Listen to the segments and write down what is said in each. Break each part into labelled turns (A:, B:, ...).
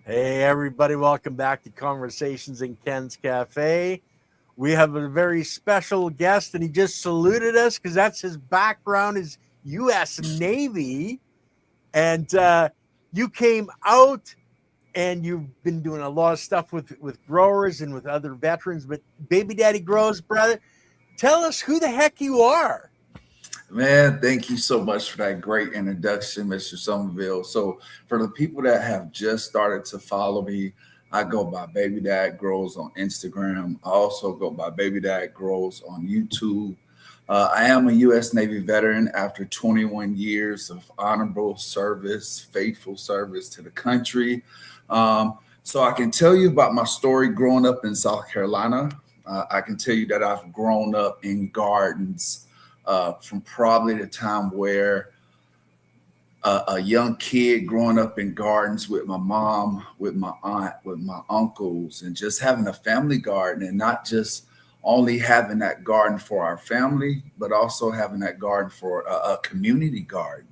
A: Hey, everybody, welcome back to Conversations in Ken's Cafe. We have a very special guest, and he just saluted us because that's his background is U.S. Navy. And you came out and you've been doing a lot of stuff with growers and with other veterans, but Baby Daddy Grows, brother, tell us who the heck you are.
B: Man, thank you so much for that great introduction, Mr. Somerville. So, for the people that have just started to follow me, I go by BabyDad Grows on Instagram. I also go by BabyDad Grows on YouTube. I am a U.S. Navy veteran after 21 years of honorable service, faithful service to the country. So, I can tell you about my story growing up in South Carolina. I can tell you that I've grown up in gardens from probably the time where a young kid growing up in gardens with my mom, with my aunt, with my uncles, and just having a family garden and not just only having that garden for our family, but also having that garden for a community garden.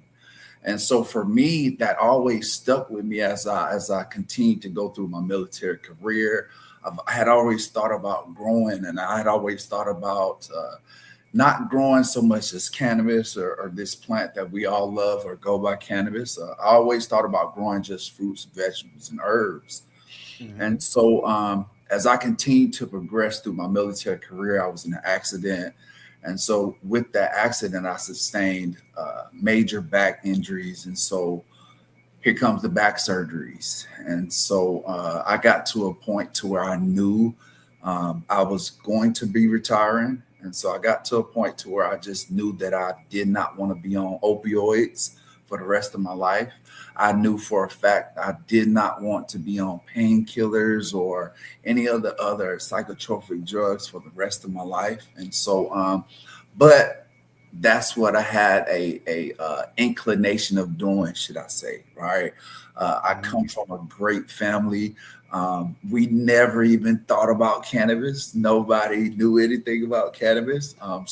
B: And so for me, that always stuck with me as I continued to go through my military career. I had always thought about growing, and I had always thought about not growing so much as cannabis or this plant that we all love or go by cannabis. I always thought about growing just fruits, vegetables, and herbs.
A: Mm-hmm.
B: And so as I continued to progress through my military career, I was in an accident. And so with that accident, I sustained major back injuries. And so here comes the back surgeries. And so I got to a point to where I knew I was going to be retiring. And so I got to a point to where I just knew that I did not want to be on opioids for the rest of my life. I knew for a fact I did not want to be on painkillers or any of the other psychotropic drugs for the rest of my life. And so, but that's what I had a inclination of doing, should I say, right? I
A: Mm-hmm.
B: come from a great family. We never even thought about cannabis. Nobody knew anything about cannabis.
A: Yeah.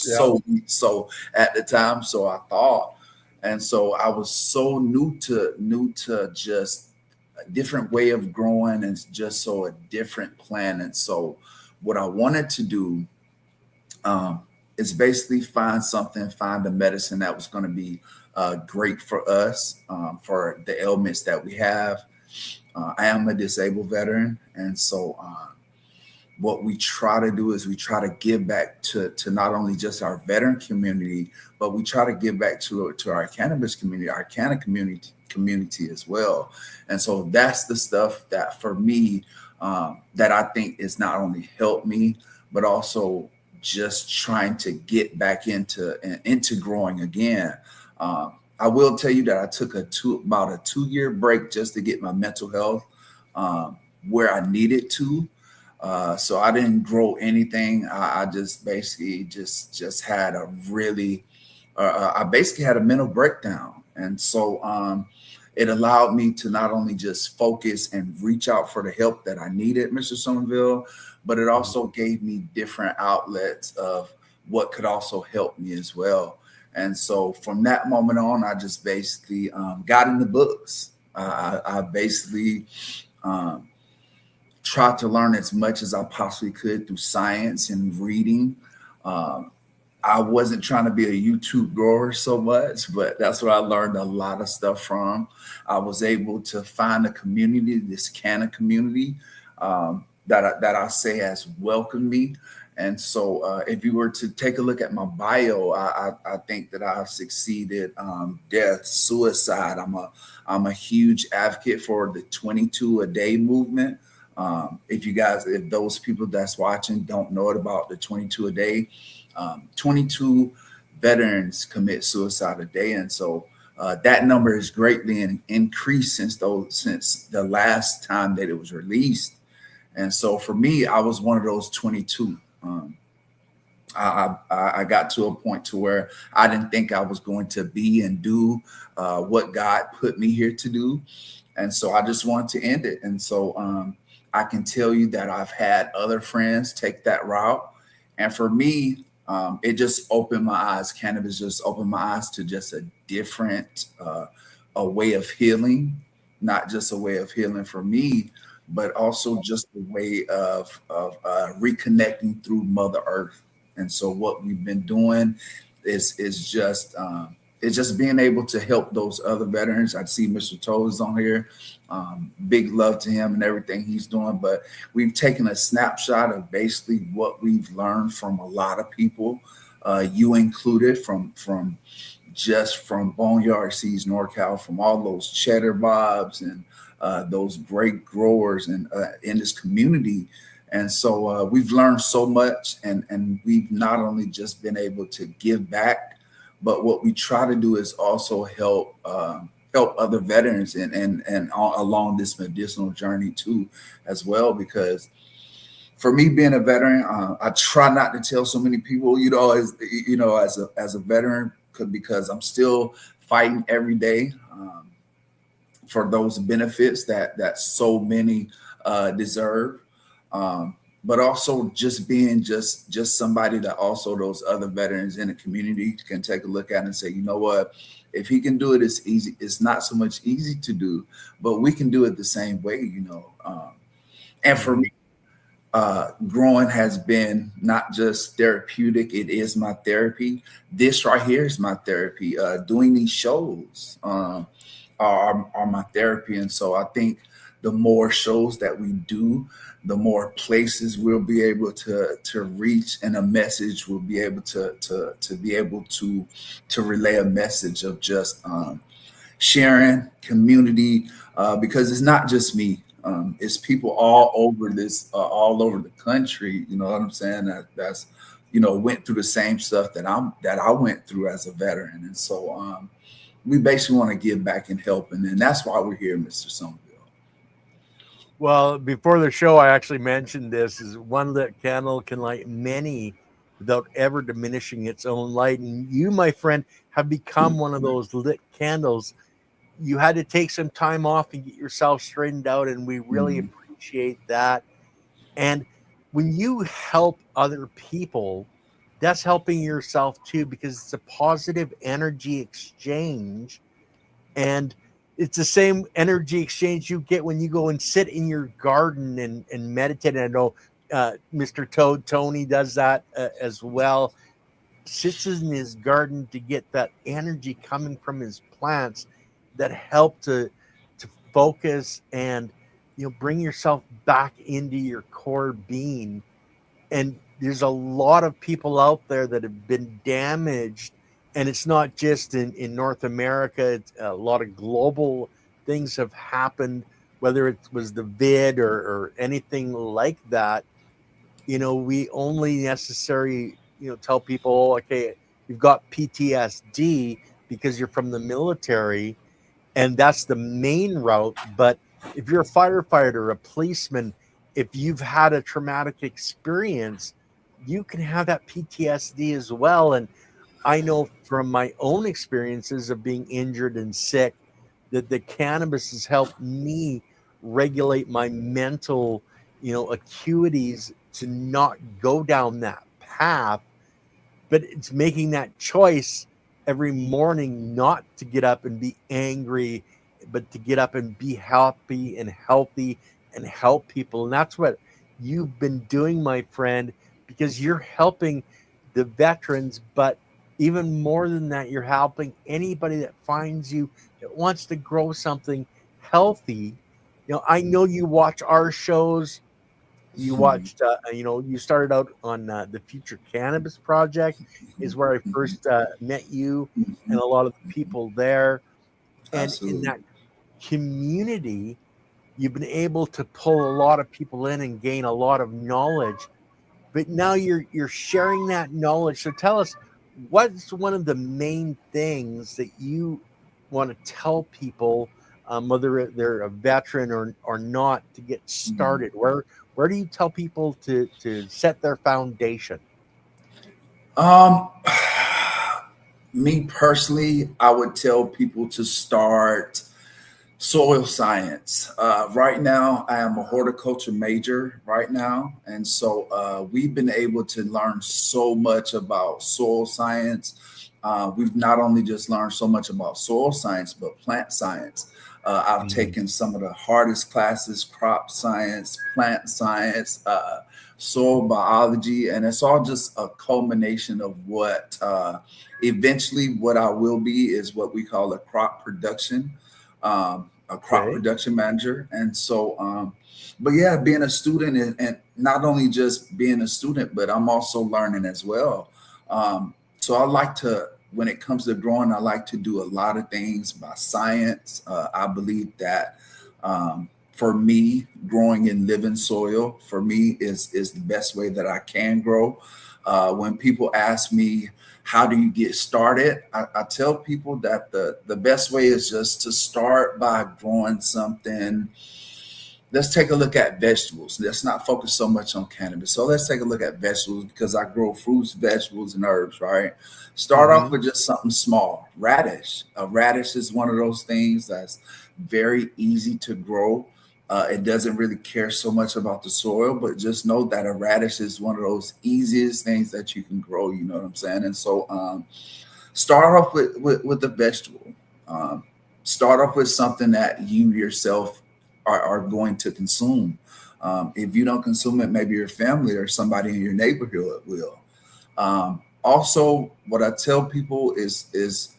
B: So at the time, so I thought, and so I was so new to just a different way of growing and just so a different plan. And so what I wanted to do um, is basically find a medicine that was going to be great for us for the ailments that we have. I am a disabled veteran, and so what we try to do is we try to give back to not only just our veteran community, but we try to give back to our cannabis community, our canna community as well. And so that's the stuff that for me that I think is not only helped me, but also just trying to get back into growing again. I will tell you that I took about a 2 year break just to get my mental health where I needed to. So I didn't grow anything. I just basically just had a really, I basically had a mental breakdown, and so it allowed me to not only just focus and reach out for the help that I needed, Mr. Somerville, but it
A: Mm-hmm.
B: also gave me different outlets of what could also help me as well. And so from that moment on, I just basically got in the books. I basically um, tried to learn as much as I possibly could through science and reading. Um, I wasn't trying to be a YouTube grower so much, but that's where I learned a lot of stuff from. I was able to find a community, this Canna community, that I say has welcomed me. And so, if you were to take a look at my bio, I think that I've succeeded. Death, suicide. I'm a huge advocate for the 22 a day movement. If those people that's watching don't know it about the 22 a day, 22 veterans commit suicide a day, and so that number has greatly increased since the last time that it was released. And so for me, I was one of those 22. I got to a point to where I didn't think I was going to be and do what God put me here to do, and so I just wanted to end it. And so I can tell you that I've had other friends take that route, and for me, it just opened my eyes. Cannabis just opened my eyes to just a different a way of healing not just a way of healing for me, but also just a way of reconnecting through Mother Earth. And so what we've been doing is just it's just being able to help those other veterans. I see Mr. Toes on here. Big love to him and everything he's doing. But we've taken a snapshot of basically what we've learned from a lot of people, you included, from Boneyard Seeds NorCal, from all those cheddar bobs and those great growers and in this community. And so we've learned so much, and we've not only just been able to give back, but what we try to do is also help other veterans and along this medicinal journey too, as well. Because for me, being a veteran, I try not to tell so many people, as a veteran, because I'm still fighting every day for those benefits that so many deserve. But also just being just somebody that also those other veterans in the community can take a look at and say, you know what, if he can do it, it's easy. It's not so much easy to do, but we can do it the same way, And for me, growing has been not just therapeutic, it is my therapy. This right here is my therapy. Doing these shows are my therapy. And so I think the more shows that we do, the more places we'll be able to reach, and a message will be able to relay a message of just sharing community, because it's not just me. It's people all over the country. You know what I'm saying? That's went through the same stuff that I went through as a veteran. And so we basically want to give back and help, and that's why we're here, Mr. Somerville.
A: Well, before the show, I actually mentioned this: is one lit candle can light many without ever diminishing its own light. And you, my friend, have become one of those lit candles. You had to take some time off and get yourself straightened out, and we really appreciate that. And when you help other people, that's helping yourself too, because it's a positive energy exchange. And it's the same energy exchange you get when you go and sit in your garden and meditate. And I know Mr. Tony does that as well. Sits in his garden to get that energy coming from his plants that help to focus and bring yourself back into your core being. And there's a lot of people out there that have been damaged, and it's not just in North America. It's a lot of global things have happened, whether it was the vid or anything like that. We only necessarily tell people, oh, okay, you've got PTSD because you're from the military, and that's the main route. But if you're a firefighter, a policeman, if you've had a traumatic experience, you can have that PTSD as well. And I know from my own experiences of being injured and sick that the cannabis has helped me regulate my mental, acuities to not go down that path. But it's making that choice every morning not to get up and be angry, but to get up and be happy and healthy and help people. And that's what you've been doing, my friend, because you're helping the veterans. But even more than that, you're helping anybody that finds you that wants to grow something healthy. I know you watch our shows. You watched, you started out on the Future Cannabis Project, is where I first met you and a lot of the people there. And
B: Absolutely.
A: in that community, you've been able to pull a lot of people in and gain a lot of knowledge. But now you're sharing that knowledge. So tell us, what's one of the main things that you want to tell people, whether they're a veteran or not, to get started? Where do you tell people to set their foundation?
B: Me personally, I would tell people to start soil science. Right now, I am a horticulture major right now. And so we've been able to learn so much about soil science. We've not only just learned so much about soil science, but plant science. I've taken some of the hardest classes: crop science, plant science, soil biology, and it's all just a culmination of what eventually what I will be is what we call a crop production manager. And so but yeah, being a student and not only just being a student, but I'm also learning as well. So I like to, when it comes to growing, I like to do a lot of things by science. I believe that for me, growing in living soil for me is the best way that I can grow. When people ask me, how do you get started? I tell people that the best way is just to start by growing something. Let's take a look at vegetables. Let's not focus so much on cannabis. So let's take a look at vegetables, because I grow fruits, vegetables, and herbs, right? Start off with just something small. Radish. A radish is one of those things that's very easy to grow. It doesn't really care so much about the soil, but just know that a radish is one of those easiest things that you can grow. You know what I'm saying? And so start off with the vegetable. Start off with something that you yourself are going to consume. If you don't consume it, maybe your family or somebody in your neighborhood will. Also, what I tell people is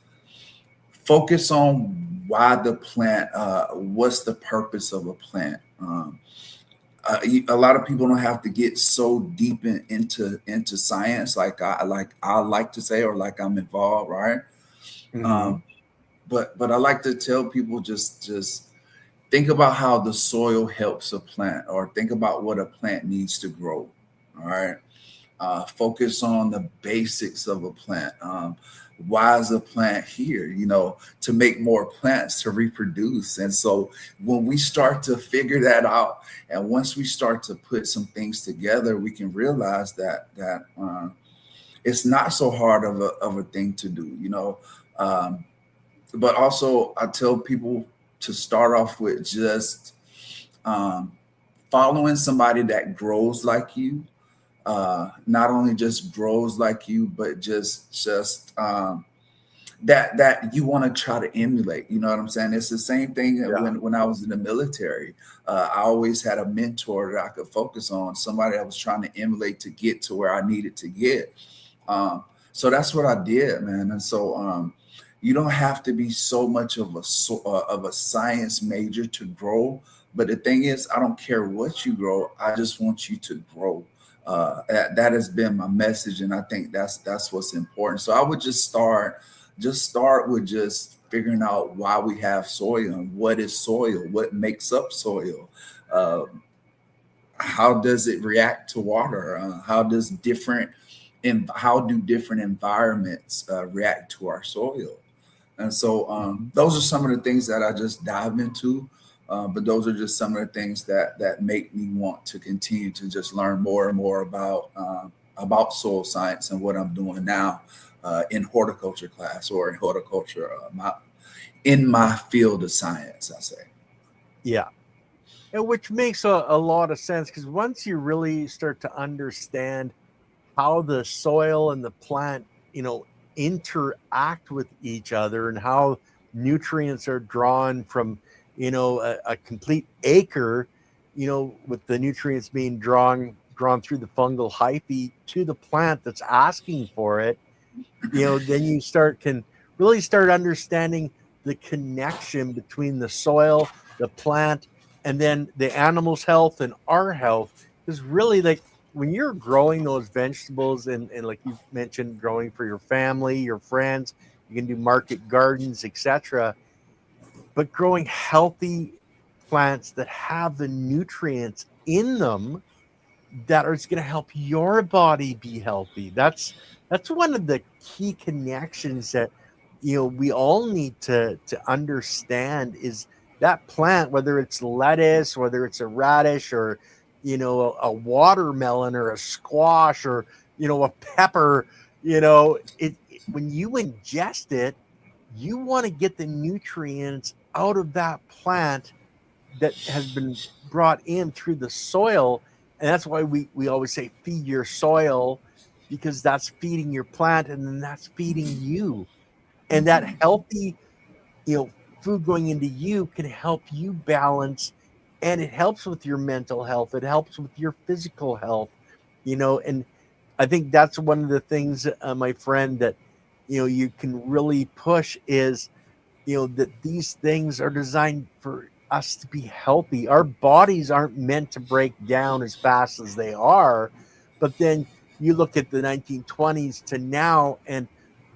B: focus on why the plant, what's the purpose of a plant. A lot of people don't have to get so deep into science like I like to say, or like I'm involved, right? But I like to tell people just think about how the soil helps a plant, or think about what a plant needs to grow. All right. Focus on the basics of a plant. Why is a plant here? You know, to make more plants to reproduce. And so when we start to figure that out, and once we start to put some things together, we can realize that it's not so hard of a thing to do, you know. But also I tell people to start off with just following somebody that grows like you. Not only just grows like you, but just that you want to try to emulate. You know what I'm saying? It's the same thing when I was in the military. I always had a mentor that I could focus on, somebody I was trying to emulate to get to where I needed to get. So that's what I did, man. And so you don't have to be so much of a science major to grow. But the thing is, I don't care what you grow. I just want you to grow. That has been my message, and I think that's what's important. So I would just start with just figuring out why we have soil and what is soil, what makes up soil, how does it react to water, how do different environments react to our soil. And so those are some of the things that I just dive into. But those are just some of the things that make me want to continue to just learn more and more about soil science and what I'm doing now in horticulture class, or in horticulture, in my field of science, I say.
A: Yeah. And which makes a lot of sense, because once you really start to understand how the soil and the plant, interact with each other, and how nutrients are drawn from, a complete acre, with the nutrients being drawn through the fungal hyphae to the plant that's asking for it, then you can really start understanding the connection between the soil, the plant, and then the animal's health and our health. Because really, like, when you're growing those vegetables, and like you mentioned, growing for your family, your friends, you can do market gardens, etc. But growing healthy plants that have the nutrients in them that are going to help your body be healthy. That's one of the key connections that we all need to understand, is that plant, whether it's lettuce, whether it's a radish, or a watermelon, or a squash, or a pepper, when you ingest it, you want to get the nutrients out of that plant that has been brought in through the soil. And that's why we always say feed your soil, because that's feeding your plant, and then that's feeding you. And that healthy, food going into you can help you balance, and it helps with your mental health. It helps with your physical health, and I think that's one of the things, my friend, that, you can really push is, that these things are designed for us to be healthy. Our bodies aren't meant to break down as fast as they are. But then you look at the 1920s to now, and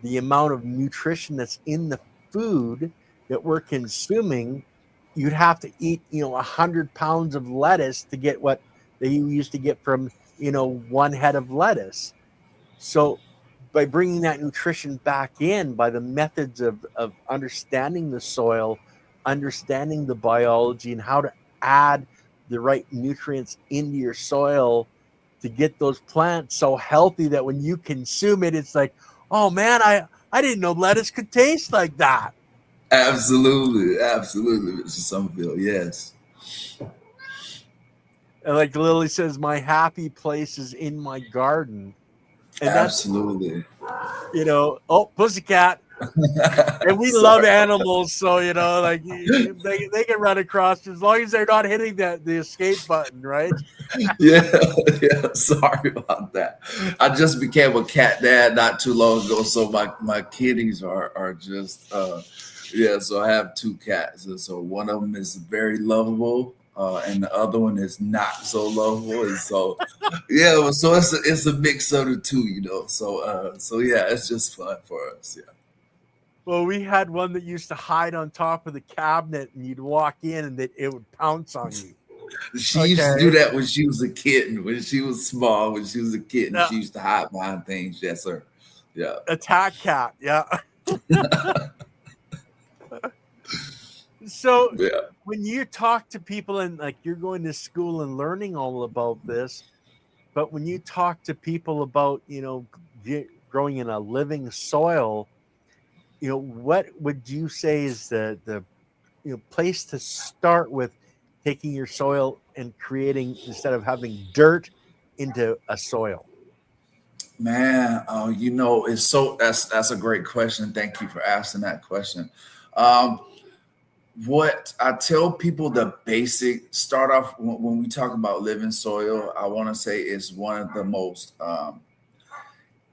A: the amount of nutrition that's in the food that we're consuming, you'd have to eat, 100 pounds of lettuce to get what they used to get from, one head of lettuce. So by bringing that nutrition back in by the methods of understanding the soil, understanding the biology, and how to add the right nutrients into your soil to get those plants so healthy that when you consume it, it's like, oh man, I didn't know lettuce could taste like that.
B: Absolutely, Mr. Somerville. Yes.
A: And like Lily says, my happy place is in my garden. And that's,
B: Absolutely.
A: oh, pussycat. And we love animals, so like they can run across as long as they're not hitting the escape button, right?
B: Yeah, yeah. Sorry about that. I just became a cat dad not too long ago, so my kitties are just yeah. So I have two cats, and so one of them is very lovable, and the other one is not so lovable, and so yeah. So it's a mix of the two, So yeah, it's just fun for us. Yeah.
A: Well, we had one that used to hide on top of the cabinet, and you'd walk in, and it would pounce on you.
B: She used to do that when she was a kitten. When she was small, when she was a kitten, she used to hide behind things. Yes, sir. Yeah.
A: Attack cat. Yeah. So
B: yeah.
A: when you talk to people, and like you're going to school and learning all about this, but when you talk to people about, growing in a living soil, what would you say is the place to start with, taking your soil and creating, instead of having dirt, into a soil?
B: Man, it's so that's a great question. Thank you for asking that question. What I tell people, the basic start off when we talk about living soil, I want to say is one of the most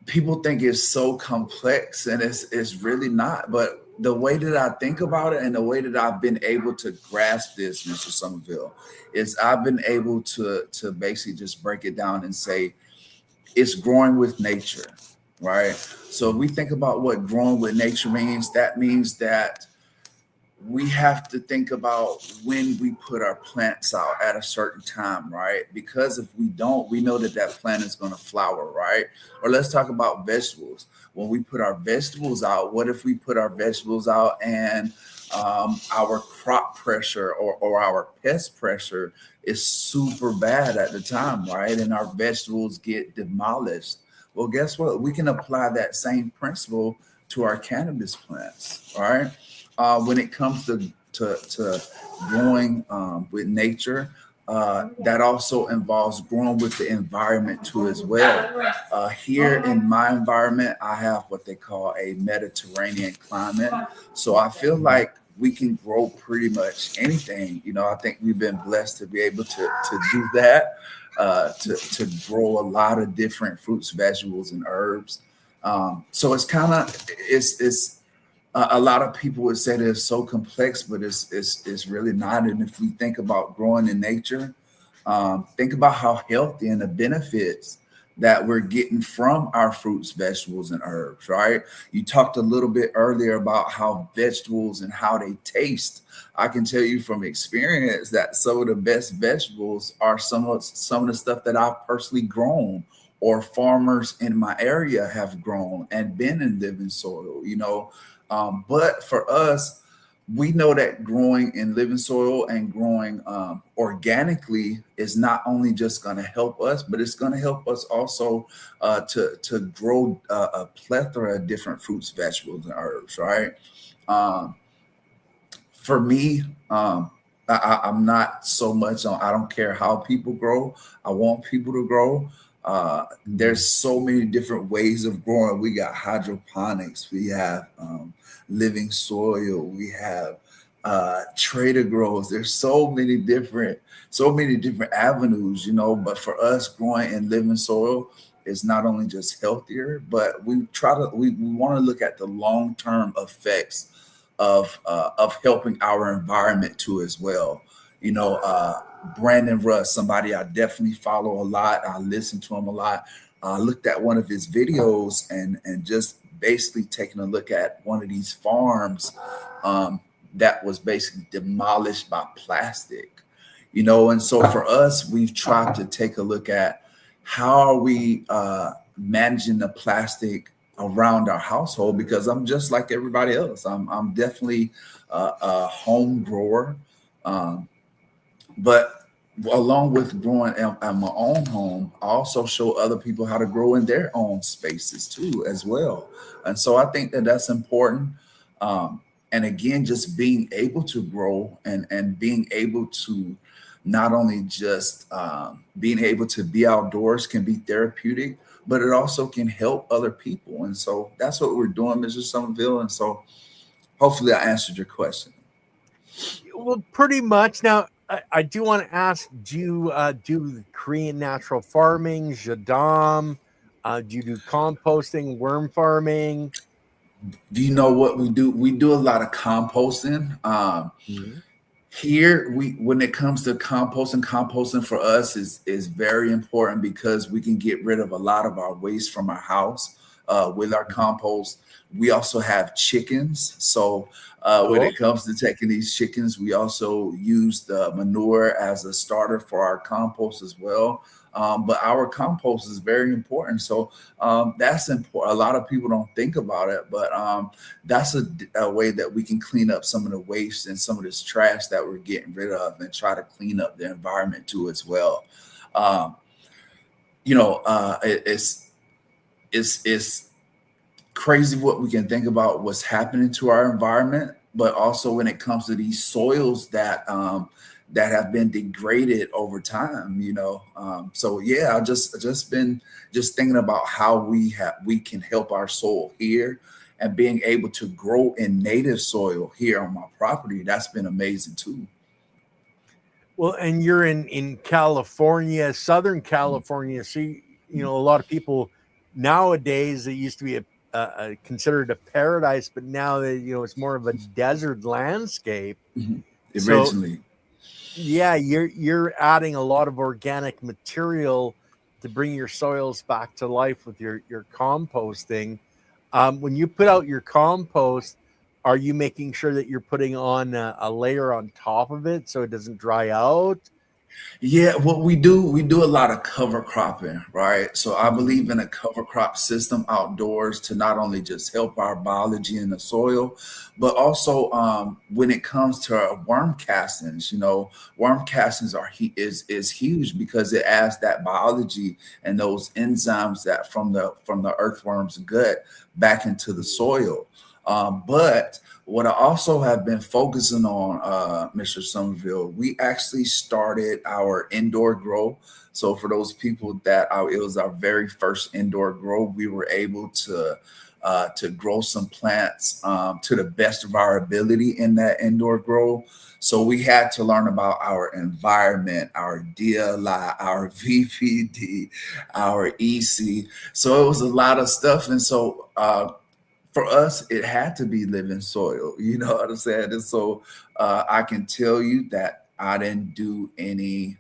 B: people think it's so complex, and it's really not. But the way that I think about it, and the way that I've been able to grasp this, Mr. Somerville, is I've been able to basically just break it down and say it's growing with nature, right? So if we think about what growing with nature means, that means that we have to think about when we put our plants out at a certain time, right? Because if we don't, we know that plant is going to flower, right? Or let's talk about vegetables. When we put our vegetables out, what if we put our vegetables out and our crop pressure or our pest pressure is super bad at the time, right? And our vegetables get demolished. Well, guess what? We can apply that same principle to our cannabis plants, all right? When it comes to growing with nature, that also involves growing with the environment too as well. Here in my environment, I have what they call a Mediterranean climate. So I feel like we can grow pretty much anything. I think we've been blessed to be able to do that, to grow a lot of different fruits, vegetables, and herbs. So it's a lot of people would say that it's so complex, but it's really not. And if we think about growing in nature, think about how healthy and the benefits that we're getting from our fruits, vegetables, and herbs, right? You talked a little bit earlier about how vegetables and how they taste. I can tell you from experience that some of the best vegetables are some of the stuff that I've personally grown, or farmers in my area have grown and been in living soil, but for us, we know that growing in living soil and growing organically is not only just going to help us, but it's going to help us also to grow a plethora of different fruits, vegetables, and herbs, right? For me, I'm not so much on, I don't care how people grow. I want people to grow. There's so many different ways of growing. We got hydroponics, we have living soil, we have Trader grows. There's so many different avenues, but for us, growing in living soil is not only just healthier, but we want to look at the long-term effects of helping our environment too as well. Brandon Russ, somebody I definitely follow a lot. I listen to him a lot. I looked at one of his videos and just basically taking a look at one of these farms that was basically demolished by plastic. And so for us, we've tried to take a look at how are we managing the plastic around our household, because I'm just like everybody else. I'm definitely a home grower, but along with growing at my own home, I also show other people how to grow in their own spaces too, as well. And so I think that that's important. And again, just being able to grow and being able to not only just being able to be outdoors can be therapeutic, but it also can help other people. And so that's what we're doing, Mr. Somerville. And so hopefully I answered your question.
A: Well, pretty much. Now, I do want to ask, do you do Korean natural farming, jadam? Do you do composting, worm farming?
B: Do you know what we do? We do a lot of composting. Here, when it comes to composting for us is very important, because we can get rid of a lot of our waste from our house with our compost. We also have chickens. So when it comes to taking these chickens, we also use the manure as a starter for our compost as well. But our compost is very important. So that's important. A lot of people don't think about it, but that's a way that we can clean up some of the waste and some of this trash that we're getting rid of, and try to clean up the environment too as well. It's crazy what we can think about what's happening to our environment, but also when it comes to these soils that have been degraded over time. So yeah, I've just been thinking about how we can help our soil here, and being able to grow in native soil here on my property. That's been amazing too.
A: Well, and you're in California, Southern California. So, a lot of people nowadays, it used to be considered a paradise, but now that, it's more of a desert landscape.
B: Originally.
A: So, yeah, you're adding a lot of organic material to bring your soils back to life with your composting. When you put out your compost, are you making sure that you're putting on a layer on top of it so it doesn't dry out?
B: Yeah, what we do a lot of cover cropping, right? So I believe in a cover crop system outdoors to not only just help our biology in the soil, but also when it comes to worm castings, worm castings is huge, because it adds that biology and those enzymes that from the earthworm's gut back into the soil. But what I also have been focusing on, Mr. Somerville, we actually started our indoor grow. So for those people that it was our very first indoor grow, we were able to grow some plants to the best of our ability in that indoor grow. So we had to learn about our environment, our DLI, our VPD, our EC. So it was a lot of stuff. And so for us, it had to be living soil. You know what I'm saying? And so I can tell you that I didn't do any,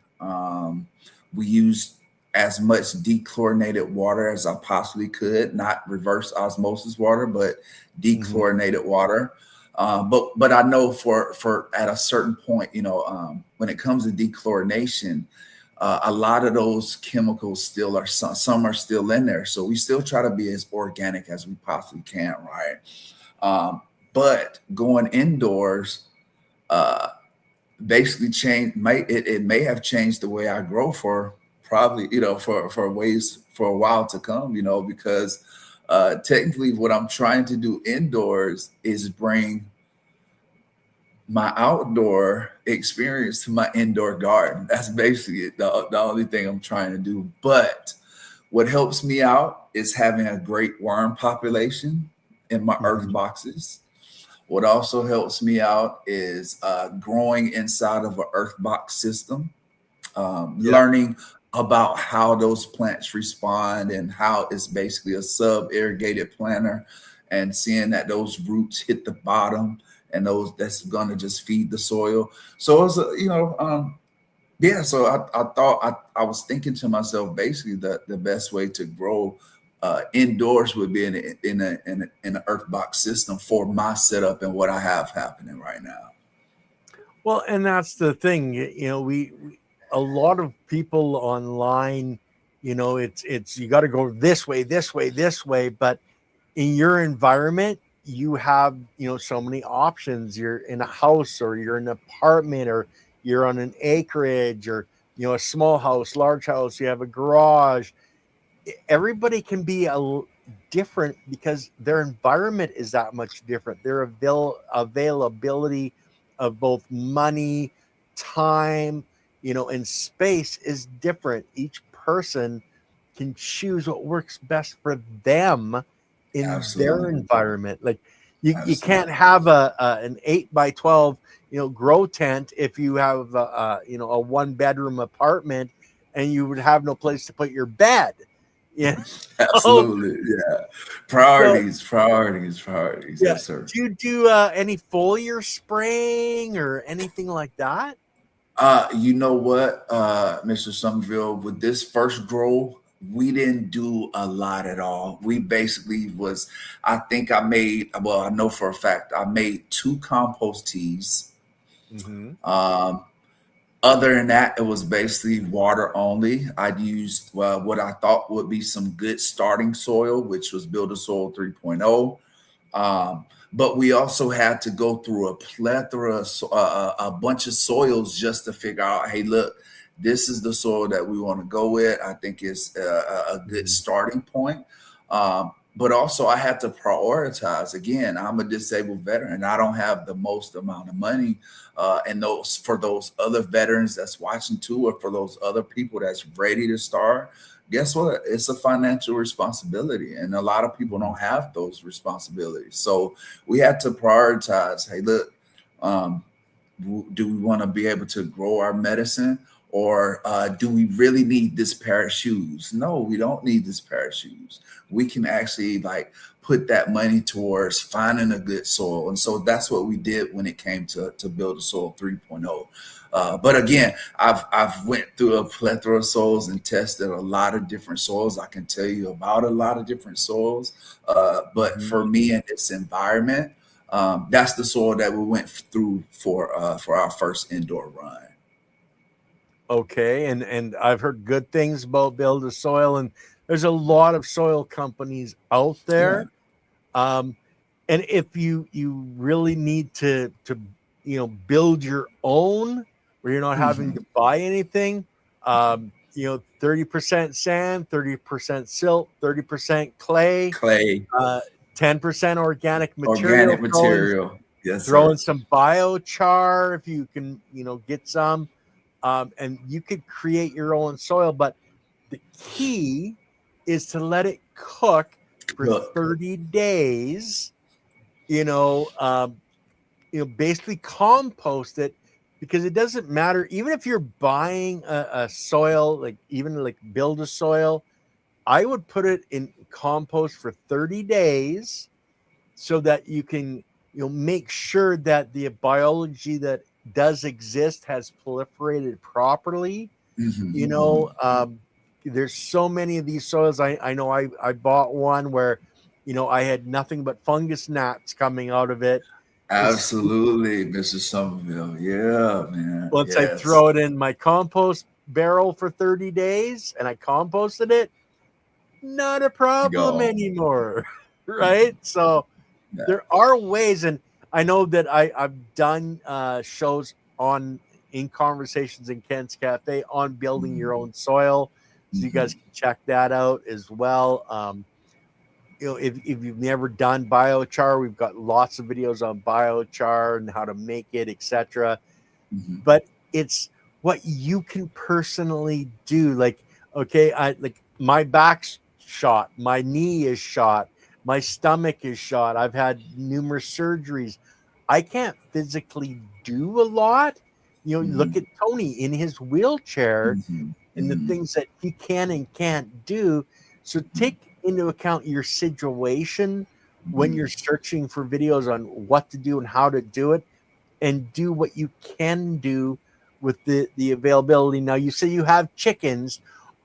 B: we used as much dechlorinated water as I possibly could, not reverse osmosis water, but dechlorinated water. But I know for at a certain point, when it comes to dechlorination, a lot of those chemicals still are, some are still in there. So we still try to be as organic as we possibly can, right? But going indoors basically it may have changed the way I grow for probably, for ways for a while to come, because technically what I'm trying to do indoors is bring my outdoor experience to my indoor garden. That's basically the only thing I'm trying to do. But what helps me out is having a great worm population in my earth boxes. What also helps me out is growing inside of an earth box system,
A: Yeah.
B: learning about how those plants respond and how it's basically a sub irrigated planter, and seeing that those roots hit the bottom and those that's going to just feed the soil. So it's yeah. So I thought I was thinking to myself, basically the best way to grow indoors would be in an earth box system for my setup and what I have happening right now.
A: Well, and that's the thing, we a lot of people online, it's you got to go this way, this way, this way, but in your environment, you have, so many options. You're in a house, or you're in an apartment, or you're on an acreage, or, a small house, large house, you have a garage. Everybody can be different because their environment is that much different. Their availability of both money, time, and space is different. Each person can choose what works best for them in their
B: Absolutely.
A: environment. Like you can't
B: Absolutely.
A: have an 8 by 12 grow tent if you have a 1 bedroom apartment, and you would have no place to put your bed. Yeah. Oh,
B: Absolutely. Yeah.
A: so
B: Priorities, priorities, priorities.
A: yeah.
B: Yes, sir.
A: Do you do any foliar spraying or anything like that?
B: You know what, Mr. Somerville, with this first grow, we didn't do a lot at all. We basically was, I think I made, well, I know for a fact, I made 2 compost teas.
A: Mm-hmm.
B: Um, Other than that, it was basically water only. I'd used what I thought would be some good starting soil, which was Builder Soil 3.0. But we also had to go through a plethora, a bunch of soils just to figure out, hey, look, this is the soil that we want to go with. I think it's a good starting point. But also, I had to prioritize. Again, I'm a disabled veteran. I don't have the most amount of money, and those for those other veterans that's watching too, or for those other people that's ready to start. Guess what? It's a financial responsibility, and a lot of people don't have those responsibilities. So we had to prioritize. Hey, look, um, do we want to be able to grow our medicine, or do we really need this pair of shoes? No, we don't need this pair of shoes. We can actually like put that money towards finding a good soil. And so that's what we did when it came to Build a Soil 3.0. But again, I've went through a plethora of soils and tested a lot of different soils. I can tell you about a lot of different soils. But
A: Mm-hmm.
B: for me in this environment, that's the soil that we went through for our first indoor run.
A: Okay, and I've heard good things about Build a Soil, and there's a lot of soil companies out
B: Yeah.
A: there. Um, and if you really need to build your own, where you're not having
B: Hmm.
A: to buy anything, 30% sand, 30% silt, 30% clay,
B: Clay,
A: uh, 10% organic material,
B: organic
A: throwing
B: material. Yes,
A: throwing
B: sir.
A: some biochar if you can, get some, and you could create your own soil. But the key is to let it cook for
B: Look,
A: 30 days. Basically compost it, because it doesn't matter. Even if you're buying a soil, like even like Build a Soil, I would put it in compost for 30 days so that you can make sure that the biology that does exist has proliferated properly.
B: mhm,
A: you know
B: mhm.
A: um, there's so many of these soils. I know I bought one where I had nothing but fungus gnats coming out of it. Is
B: Absolutely, Mr. Somerville. Yeah, man.
A: Once I
B: Yes.
A: throw it in my compost barrel for 30 days and I composted it, not a problem
B: Go.
A: anymore. Right? So
B: Yeah.
A: there are ways, and I know that I've done shows on in conversations in Ken's Cafe on building your
B: Mhm,
A: own soil, so you guys
B: mhm,
A: can check that out as well. If you've never done biochar, we've got lots of videos on biochar and how to make it, etc.
B: mhm.
A: But it's what you can personally do. Like, okay, I like my back's shot, my knee is shot, my stomach is shot. I've had numerous surgeries. I can't physically do a lot. Look
B: Mhm.
A: at Tony in his wheelchair
B: Mhm.
A: and the
B: Mhm.
A: things that he can and can't do. So take into account your situation when
B: Mhm.
A: you're searching for videos on what to do and how to do it, and do what you can do with the availability. Now, you say you have chickens.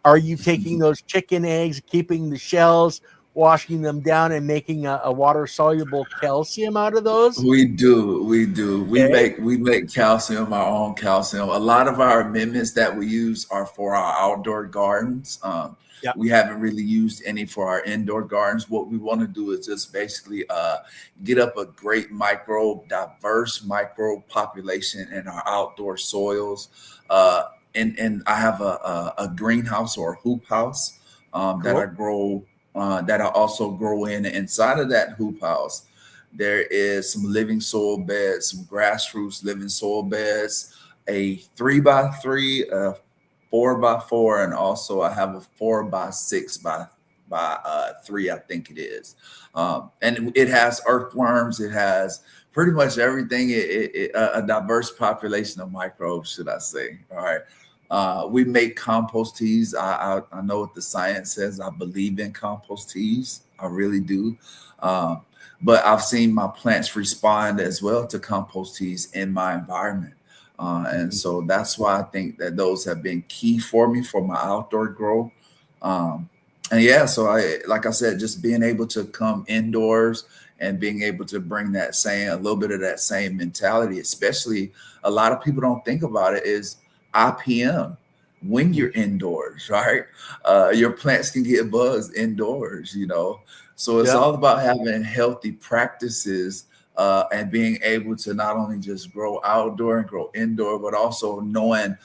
A: Are you taking those chicken eggs, keeping the shells, washing them down, and making a water soluble calcium out of those?
B: We do, we do.
A: Okay.
B: We make calcium, our own calcium. A lot of our amendments that we use are for our outdoor gardens.
A: Yeah.
B: We haven't really used any for our indoor gardens. What we want to do is just basically get up a great diverse micro population in our outdoor soils. And I have a greenhouse or a hoop house
A: Cool.
B: that I also grow in. Inside of that hoop house, there is some living soil beds, some grassroots living soil beds, a 3x3, a 4x4, and also I have a 4x6 by 3, I think it is. And it has earthworms. It has pretty much everything. A diverse population of microbes, should I say? All right. We make compost teas. I know what the science says. I believe in compost teas. I really do. Um, but I've seen my plants respond as well to compost teas in my environment. And
A: Mhm.
B: so that's why I think that those have been key for me for my outdoor growth. Um, and yeah, so like I said, just being able to come indoors and being able to bring a little bit of that same mentality, especially a lot of people don't think about it, is IPM when you're indoors, right? Your plants can get bugs indoors, so it's
A: Yeah.
B: all about having healthy practices and being able to not only just grow outdoor and grow indoor, but also knowing,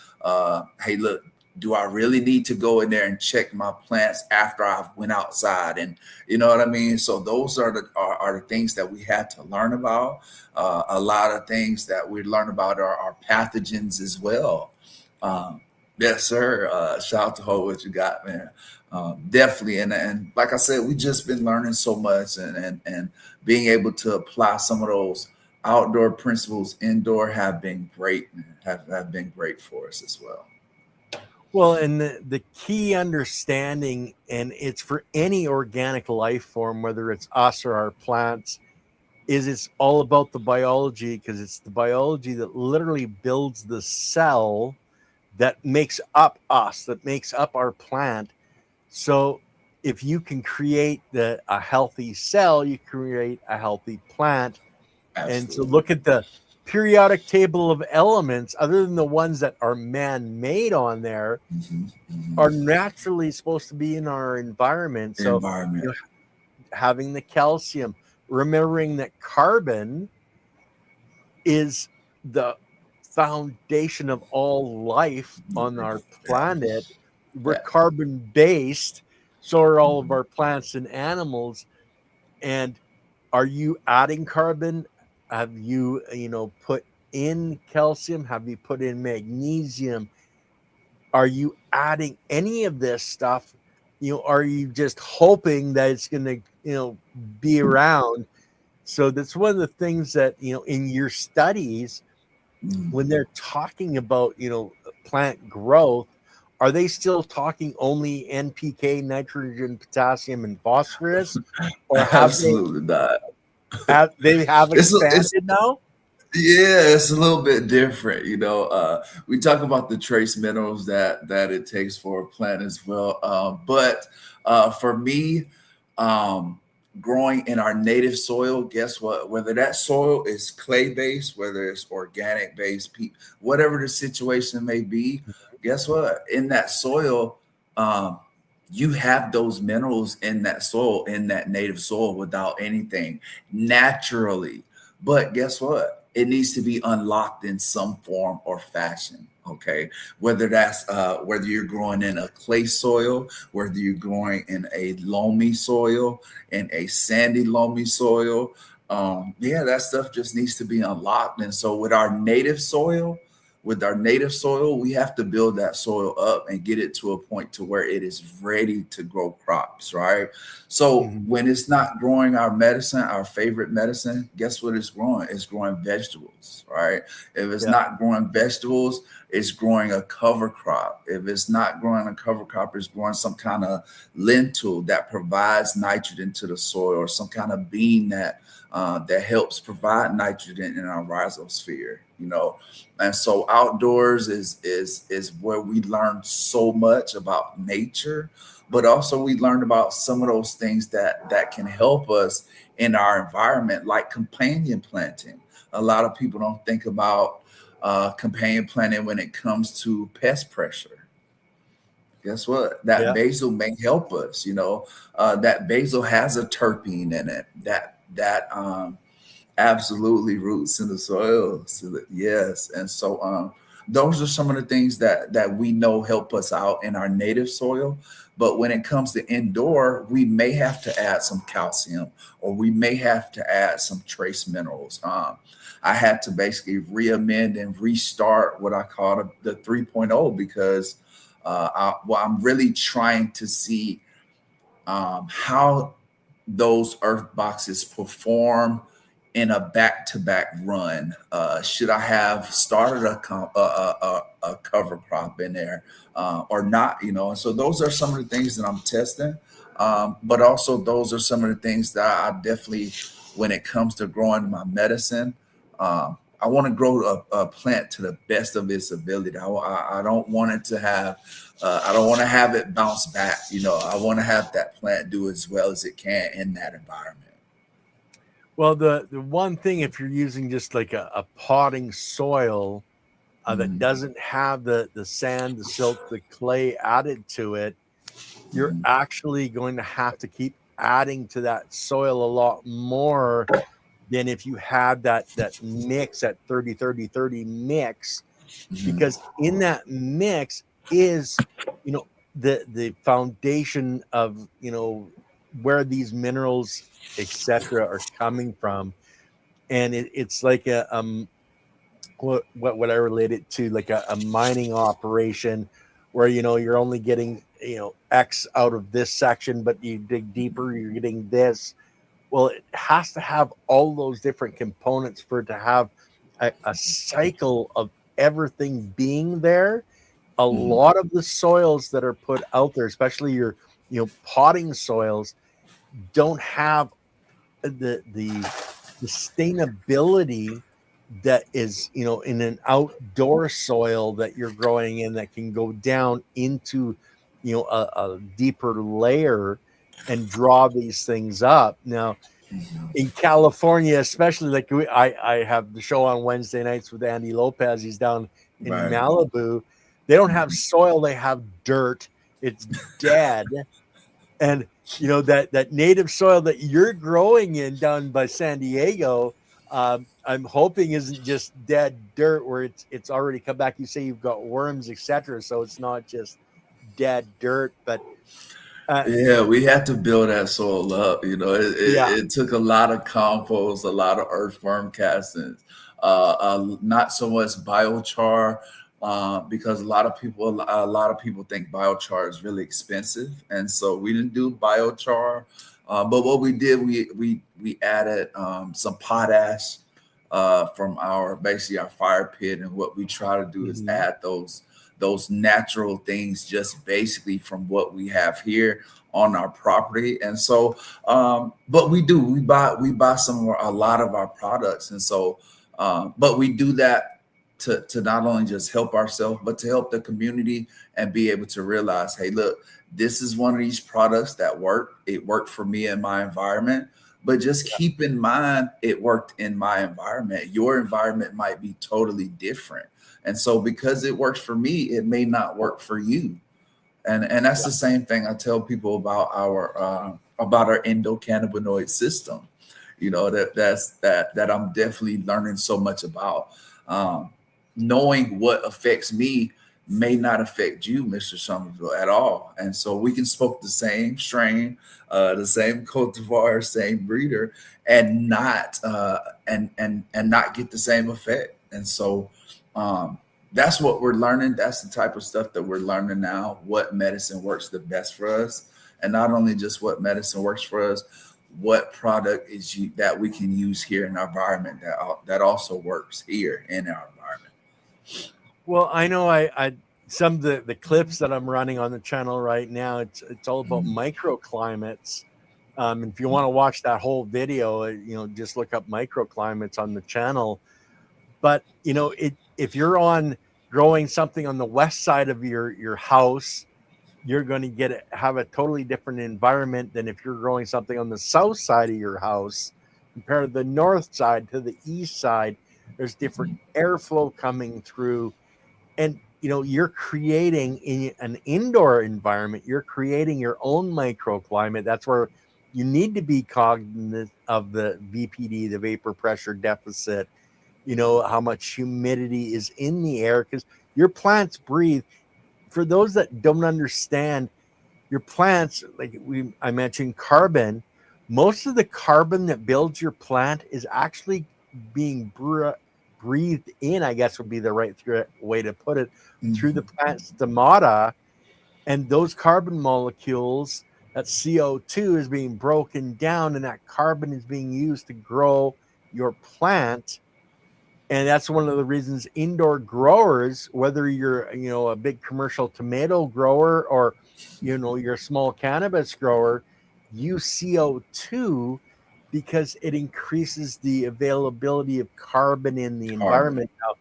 B: hey, look, do I really need to go in there and check my plants after I've went outside? And you know what I mean? So those are the things that we had to learn about. A lot of things that we learn about are pathogens as well. Um, yes, sir. Shout out to Ho, what you got, man. Definitely, and like I said, we just been learning so much, and being able to apply some of those outdoor principles indoor have been great, man. Have been great for us as well.
A: Well, and the key understanding, and it's for any organic life form, whether it's us or our plants, is it's all about the biology, because it's the biology that literally builds the cell that makes up us, that makes up our plant. So if you can create a healthy cell, you create a healthy plant. And so
B: Absolutely.
A: look at the periodic table of elements, other than the ones that are man-made on there,
B: Hmm.
A: are
B: Hmm.
A: naturally supposed to be in our environment. So
B: Environment.
A: you know, having the calcium, remembering that carbon is the foundation of all life on our
B: Yeah.
A: planet. We're
B: Yeah.
A: carbon based, so are all of
B: Mhm.
A: our plants and animals. And are you adding carbon? Have you, put in calcium? Have you put in magnesium? Are you adding any of this stuff? Are you just hoping that it's going to, be around? So that's one of the things that, in your studies, when
B: Mhm.
A: they're talking about, plant growth, are they still talking only NPK, nitrogen, potassium, and phosphorus? Or
B: Absolutely not.
A: have
B: It's
A: expanded now?
B: Yeah, it's a little bit different. We talk about the trace minerals that it takes for a plant as well. But for me, um, growing in our native soil, guess what? Whether that soil is clay based, whether it's organic based, whatever the situation may be, guess what? In that soil, um, you have those minerals in that soil, in that native soil, without anything naturally. But guess what? It needs to be unlocked in some form or fashion. Okay, whether you're growing in a clay soil, whether you're growing in a loamy soil, in a sandy loamy soil, yeah, that stuff just needs to be unlocked. And so, with our native soil, with our native soil, we have to build that soil up and get it to a point to where it is ready to grow crops, right? So
A: Mhm.
B: when it's not growing our medicine, our favorite medicine, guess what it's growing? It's growing vegetables, right? If it's
A: Yeah.
B: not growing vegetables, it's growing a cover crop. If it's not growing a cover crop, it's growing some kind of lentil that provides nitrogen to the soil, or some kind of bean that helps provide nitrogen in our rhizosphere, you know. And so outdoors is where we learn so much about nature, but also we learned about some of those things that can help us in our environment, like companion planting. A lot of people don't think about companion planting when it comes to pest pressure. Guess what? That
A: Yeah.
B: basil may help us. You know, that basil has a terpene in it that absolutely roots in the soil. So yes, and so those are some of the things that we know help us out in our native soil. But when it comes to indoor, we may have to add some calcium, or we may have to add some trace minerals. I had to basically reamend and restart what I call the 3.0, because I'm really trying to see how those earth boxes perform in a back-to-back run. Should I have started a cover crop in there or not? You know, and so those are some of the things that I'm testing. But also, those are some of the things that I definitely, when it comes to growing my medicine, I want to grow a plant to the best of its ability. I don't want it to have I don't want to have it bounce back. You know, I want to have that plant do as well as it can in that environment.
A: Well, the one thing, if you're using just like a potting soil that
B: Mm,
A: doesn't have the sand, the silt, the clay added to it, you're
B: mm,
A: actually going to have to keep adding to that soil a lot more than if you had that mix, that 30 30 30 mix,
B: mm,
A: because in that mix is, you know, the foundation of, you know, where these minerals, etc., are coming from. And it's like a what I relate it to, like a mining operation, where, you know, you're only getting, you know, X out of this section, but you dig deeper, you're getting this. Well, it has to have all those different components for it to have a cycle of everything being there. A
B: mm,
A: lot of the soils that are put out there, especially your, you know, potting soils, don't have the sustainability that is, you know, in an outdoor soil that you're growing in, that can go down into, you know, a deeper layer and draw these things up. Now,
B: mm.
A: in California, especially, like I have the show on Wednesday nights with Andy Lopez. He's down in
B: Right.
A: Malibu. They don't have
B: Mhm.
A: soil; they have dirt. It's dead, and, you know, that native soil that you're growing in down by San Diego. I'm hoping isn't just dead dirt where it's already come back. You say you've got worms, etc. So it's not just dead dirt, but uh,
B: Yeah, we had to build that soil up. You know,
A: yeah,
B: it took a lot of compost, a lot of earthworm castings, not so much biochar, because a lot of people think biochar is really expensive, and so we didn't do biochar. But what we did, we added some potash from our basically our fire pit, and what we try to do is
A: mhm,
B: add those natural things just basically from what we have here on our property. And so but we buy a lot of our products. And so but we do that to not only just help ourselves, but to help the community and be able to realize, hey, look, this is one of these products that work. It worked for me in my environment. But just
A: yeah,
B: keep in mind, it worked in my environment. Your environment might be totally different. And so because it works for me, it may not work for you. And that's
A: yeah.
B: the same thing I tell people about our endocannabinoid system. You know, that I'm definitely learning so much about. Um, Knowing what affects me may not affect you, Mr. Somerville, at all. And so we can smoke the same strain, the same cultivar, same breeder, and not not get the same effect. And so um, that's what we're learning. That's the type of stuff that we're learning now, what medicine works the best for us. And not only just what medicine works for us, what product that we can use here in our environment that also works here in our environment.
A: Well, I know I some of the clips that I'm running on the channel right now, it's all about microclimates. If you want to watch that whole video, just look up microclimates on the channel. But if you're on growing something on the west side of your house, you're going to have a totally different environment than if you're growing something on the south side of your house. Compared to the north side to the east side, there's different airflow coming through, and you're creating in an indoor environment, you're creating your own microclimate. That's where you need to be cognizant of the VPD, the vapor pressure deficit, how much humidity is in the air, because your plants breathe. For those that don't understand, your plants, like I mentioned carbon, most of the carbon that builds your plant is actually being breathed in, I guess would be the right way to put it, through the plant stomata. And those carbon molecules, that CO2 is being broken down, and that carbon is being used to grow your plant. And that's one of the reasons indoor growers, whether you're, a big commercial tomato grower or, you're a small cannabis grower, use CO2 because it increases the availability of carbon in the environment. Now,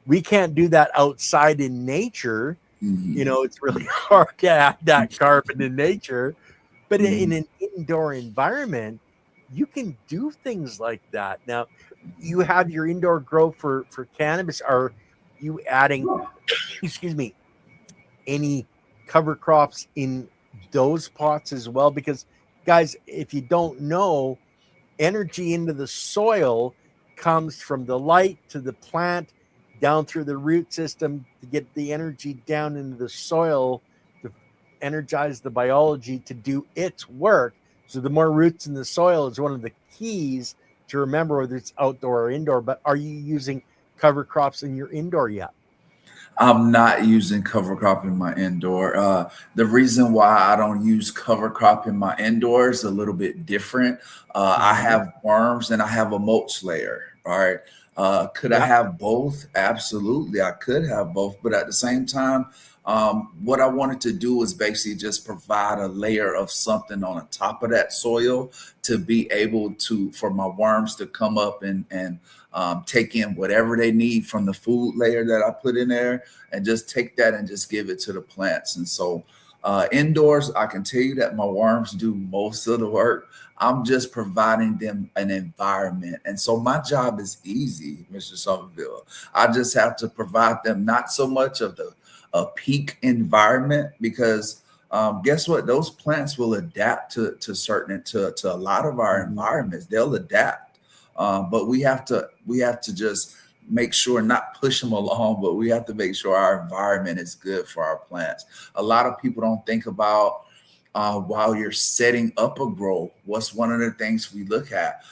A: we can't do that outside in nature. It's really hard to have that carbon in nature. But in an indoor environment, you can do things like that. Now, you have your indoor grow for cannabis. Are you adding, excuse me, any cover crops in those pots as well? Because, guys, if you don't know, energy into the soil comes from the light to the plant, down through the root system to get the energy down into the soil to energize the biology to do its work. So the more roots in the soil is one of the keys to remember, whether it's outdoor or indoor. But are you using cover crops in your indoor yet?
B: I'm not using cover crop in my indoor. The reason why I don't use cover crop in my indoor is a little bit different. I have worms and I have a mulch layer. All right. Could I have both? Absolutely, I could have both. But at the same time, what I wanted to do was basically just provide a layer of something on the top of that soil to be able for my worms to come up and take in whatever they need from the food layer that I put in there, and just take that and just give it to the plants. And so indoors, I can tell you that my worms do most of the work. I'm just providing them an environment. And so my job is easy, Mr. Somerville. I just have to provide them not so much of a peak environment, because guess what? Those plants will adapt to a lot of our environments. They'll adapt. But we have to just make sure, not push them along, but we have to make sure our environment is good for our plants. A lot of people don't think about while you're setting up a grow, what's one of the things we look at?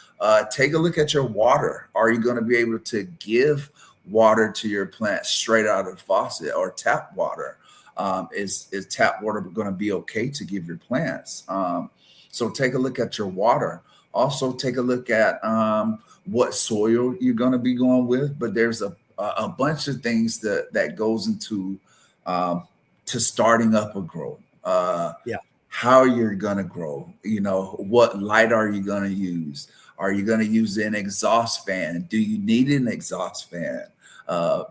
B: Take a look at your water. Are you going to be able to give water to your plants straight out of the faucet, or tap water? Is tap water going to be okay to give your plants? So take a look at your water. Also take a look at what soil you're going to be going with. But there's a bunch of things that goes into to starting up a grow. How you're going to grow, what light are you going to use? Are you going to use an exhaust fan? Do you need an exhaust fan?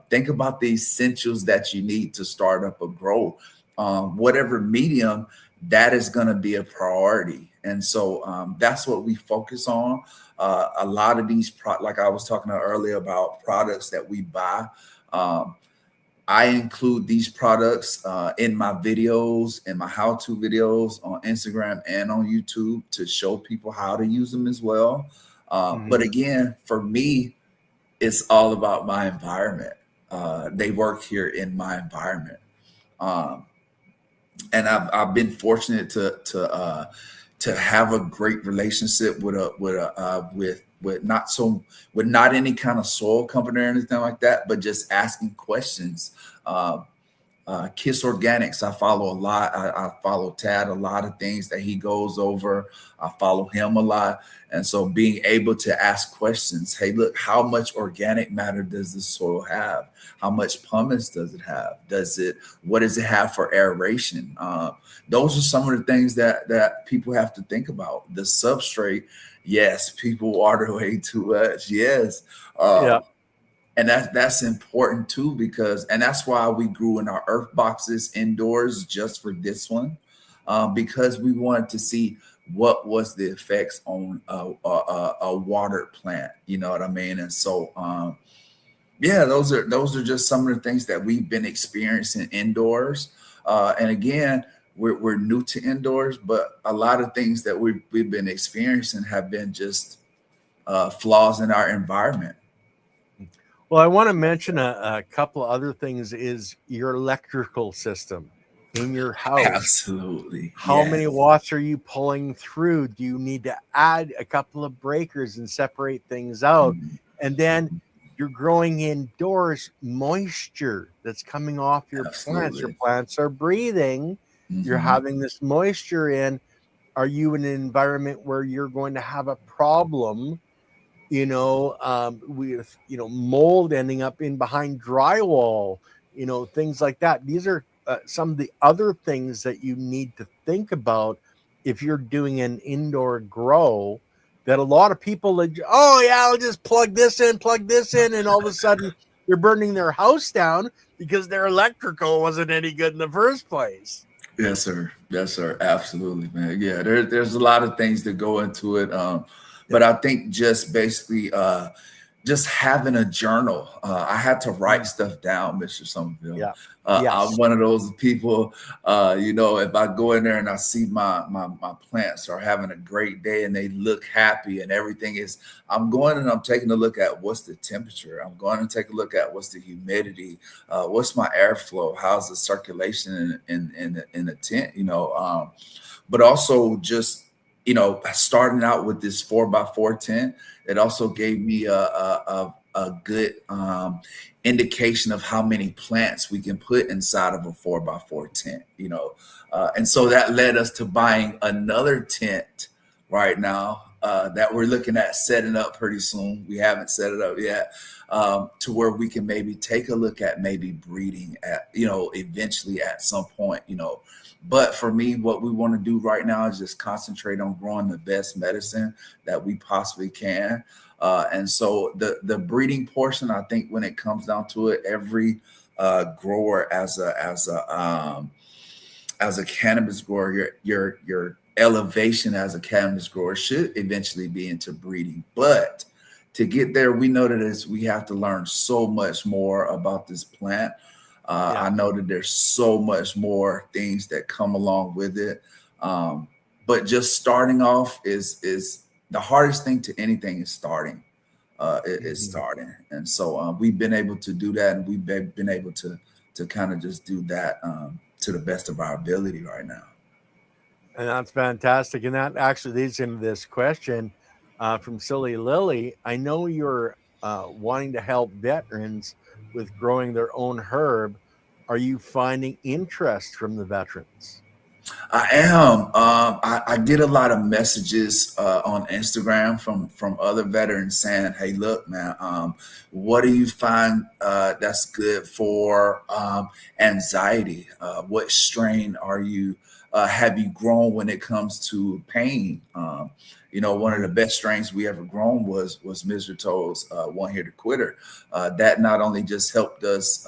B: Think about the essentials that you need to start up a grow. Whatever medium, that is going to be a priority. And so that's what we focus on. A lot of these, like I was talking earlier about products that we buy, I include these products in my videos, in my how-to videos on Instagram and on YouTube, to show people how to use them as well. But again, for me, it's all about my environment. They work here in my environment. And I've been fortunate to to have a great relationship with not any kind of soil company or anything like that, but just asking questions. Kiss Organics, I follow a lot. I follow Tad, a lot of things that he goes over. I follow him a lot. And so being able to ask questions, hey, look, how much organic matter does the soil have? How much pumice does it have? What does it have for aeration? Those are some of the things that people have to think about. The substrate, yes, people water way too much. Yes.
A: Yeah.
B: And that's important too, and that's why we grew in our earth boxes indoors just for this one, because we wanted to see what was the effects on a watered plant. You know what I mean? And so, yeah, those are just some of the things that we've been experiencing indoors. And again, we're new to indoors, but a lot of things that we've been experiencing have been just flaws in our environment.
A: Well, I want to mention a couple of other things is your electrical system in your house.
B: Absolutely.
A: How many watts are you pulling through? Do you need to add a couple of breakers and separate things out? Mm-hmm. And then you're growing indoors, moisture that's coming off your plants. Your plants are breathing. Mm-hmm. You're having this moisture in. Are you in an environment where you're going to have a problem? With, mold ending up in behind drywall, things like that. These are some of the other things that you need to think about if you're doing an indoor grow, that a lot of people, I'll just plug this in, and all of a sudden they're burning their house down because their electrical wasn't any good in the first place.
B: Yes, sir. Yes, sir. Absolutely, man. Yeah, there's a lot of things that go into it. But I think just basically just having a journal. I had to write stuff down, Mr. Somerville.
A: Yeah.
B: Yes. I'm one of those people, if I go in there and I see my plants are having a great day and they look happy and everything is, I'm going and I'm taking a look at what's the temperature. I'm going to take a look at what's the humidity, what's my airflow, how's the circulation in the tent, but also just, starting out with this 4x4 tent, it also gave me a good indication of how many plants we can put inside of a 4x4 tent, and so that led us to buying another tent right now that we're looking at setting up pretty soon. We haven't set it up yet, to where we can maybe take a look at maybe breeding at, eventually at some point, But for me, what we want to do right now is just concentrate on growing the best medicine that we possibly can. And so the breeding portion, I think when it comes down to it, every grower as a cannabis grower, your elevation as a cannabis grower should eventually be into breeding. But to get there, we know that we have to learn so much more about this plant. I know that there's so much more things that come along with it. But just starting off is the hardest thing to anything is starting. Is starting. And so we've been able to do that, and we've been able to kind of just do that to the best of our ability right now.
A: And that's fantastic. And that actually leads into this question from Silly Lily. I know you're wanting to help veterans with growing their own herb. Are you finding interest from the veterans?
B: I am. I get a lot of messages on Instagram from other veterans saying, "Hey, look, man, what do you find that's good for anxiety? What strain are you have you grown when it comes to pain?" One of the best strains we ever grown was Mr. Toe's One Here to Quitter. That not only just helped us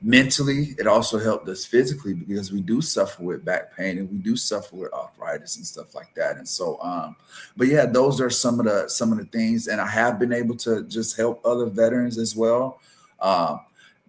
B: mentally, it also helped us physically, because we do suffer with back pain and we do suffer with arthritis and stuff like that. And so, but yeah, those are some of the things. And I have been able to just help other veterans as well.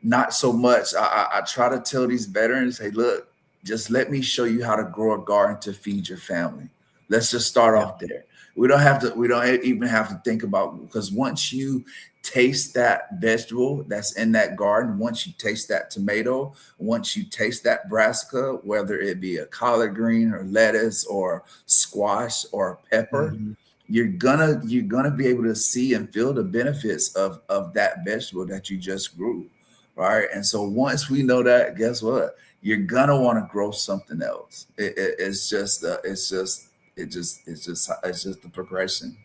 B: Not so much. I try to tell these veterans, hey, look, just let me show you how to grow a garden to feed your family. Let's just start off there. We don't have to. We don't even have to think about, because once you taste that vegetable that's in that garden, once you taste that tomato, once you taste that brassica, whether it be a collard green or lettuce or squash or pepper,
A: Mhm.
B: you're gonna be able to see and feel the benefits of that vegetable that you just grew, right? And so once we know that, guess what? You're gonna want to grow something else. It's just the progression.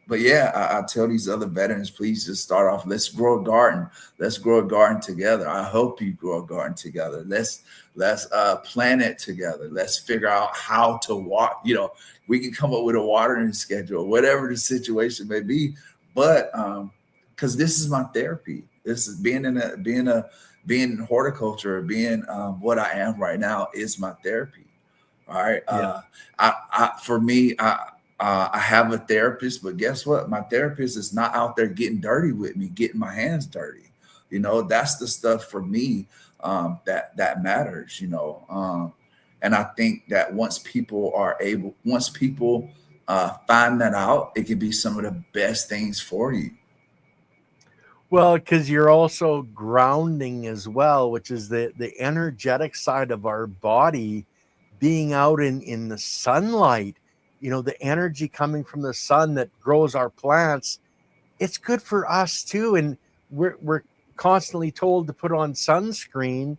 B: But yeah, I tell these other veterans, please just start off. Let's grow a garden. Let's grow a garden together. I hope you grow a garden together. Let's plan it together. Let's figure out how to walk. We can come up with a watering schedule, whatever the situation may be. But because this is my therapy. This is being in horticulture, being what I am right now is my therapy. All right.
A: Yeah.
B: For me, I have a therapist, but guess what? My therapist is not out there getting dirty with me, getting my hands dirty. That's the stuff for me that matters. And I think that once people find that out, it can be some of the best things for you.
A: Well, because you're also grounding as well, which is the energetic side of our body being out in the sunlight. The energy coming from the sun that grows our plants, it's good for us too. And we're constantly told to put on sunscreen,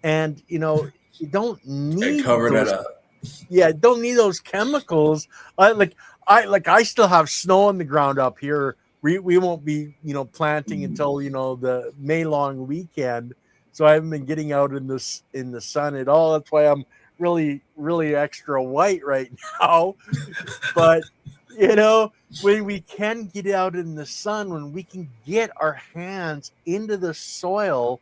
A: and you don't
B: And
A: need
B: cover that
A: those.
B: up.
A: Yeah, don't need those chemicals. I still have snow on the ground up here. We won't be planting until the May long weekend. So I haven't been getting out in the sun at all. That's why I'm really really extra white right now. But when we can get out in the sun, when we can get our hands into the soil,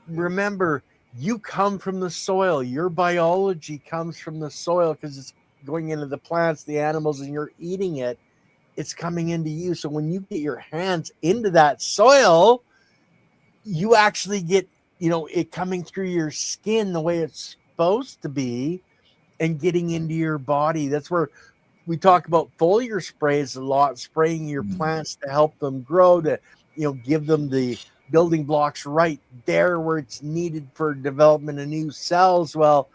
A: remember, you come from the soil. Your biology comes from the soil because it's going into the plants, the animals, and you're eating it. It's coming into you. So when you get your hands into that soil, you actually get, it coming through your skin the way it's supposed to be and getting into your body. That's where we talk about foliar sprays a lot, spraying your
B: Mm,
A: plants to help them grow, to give them the building blocks right there where it's needed for development of new cells. Well,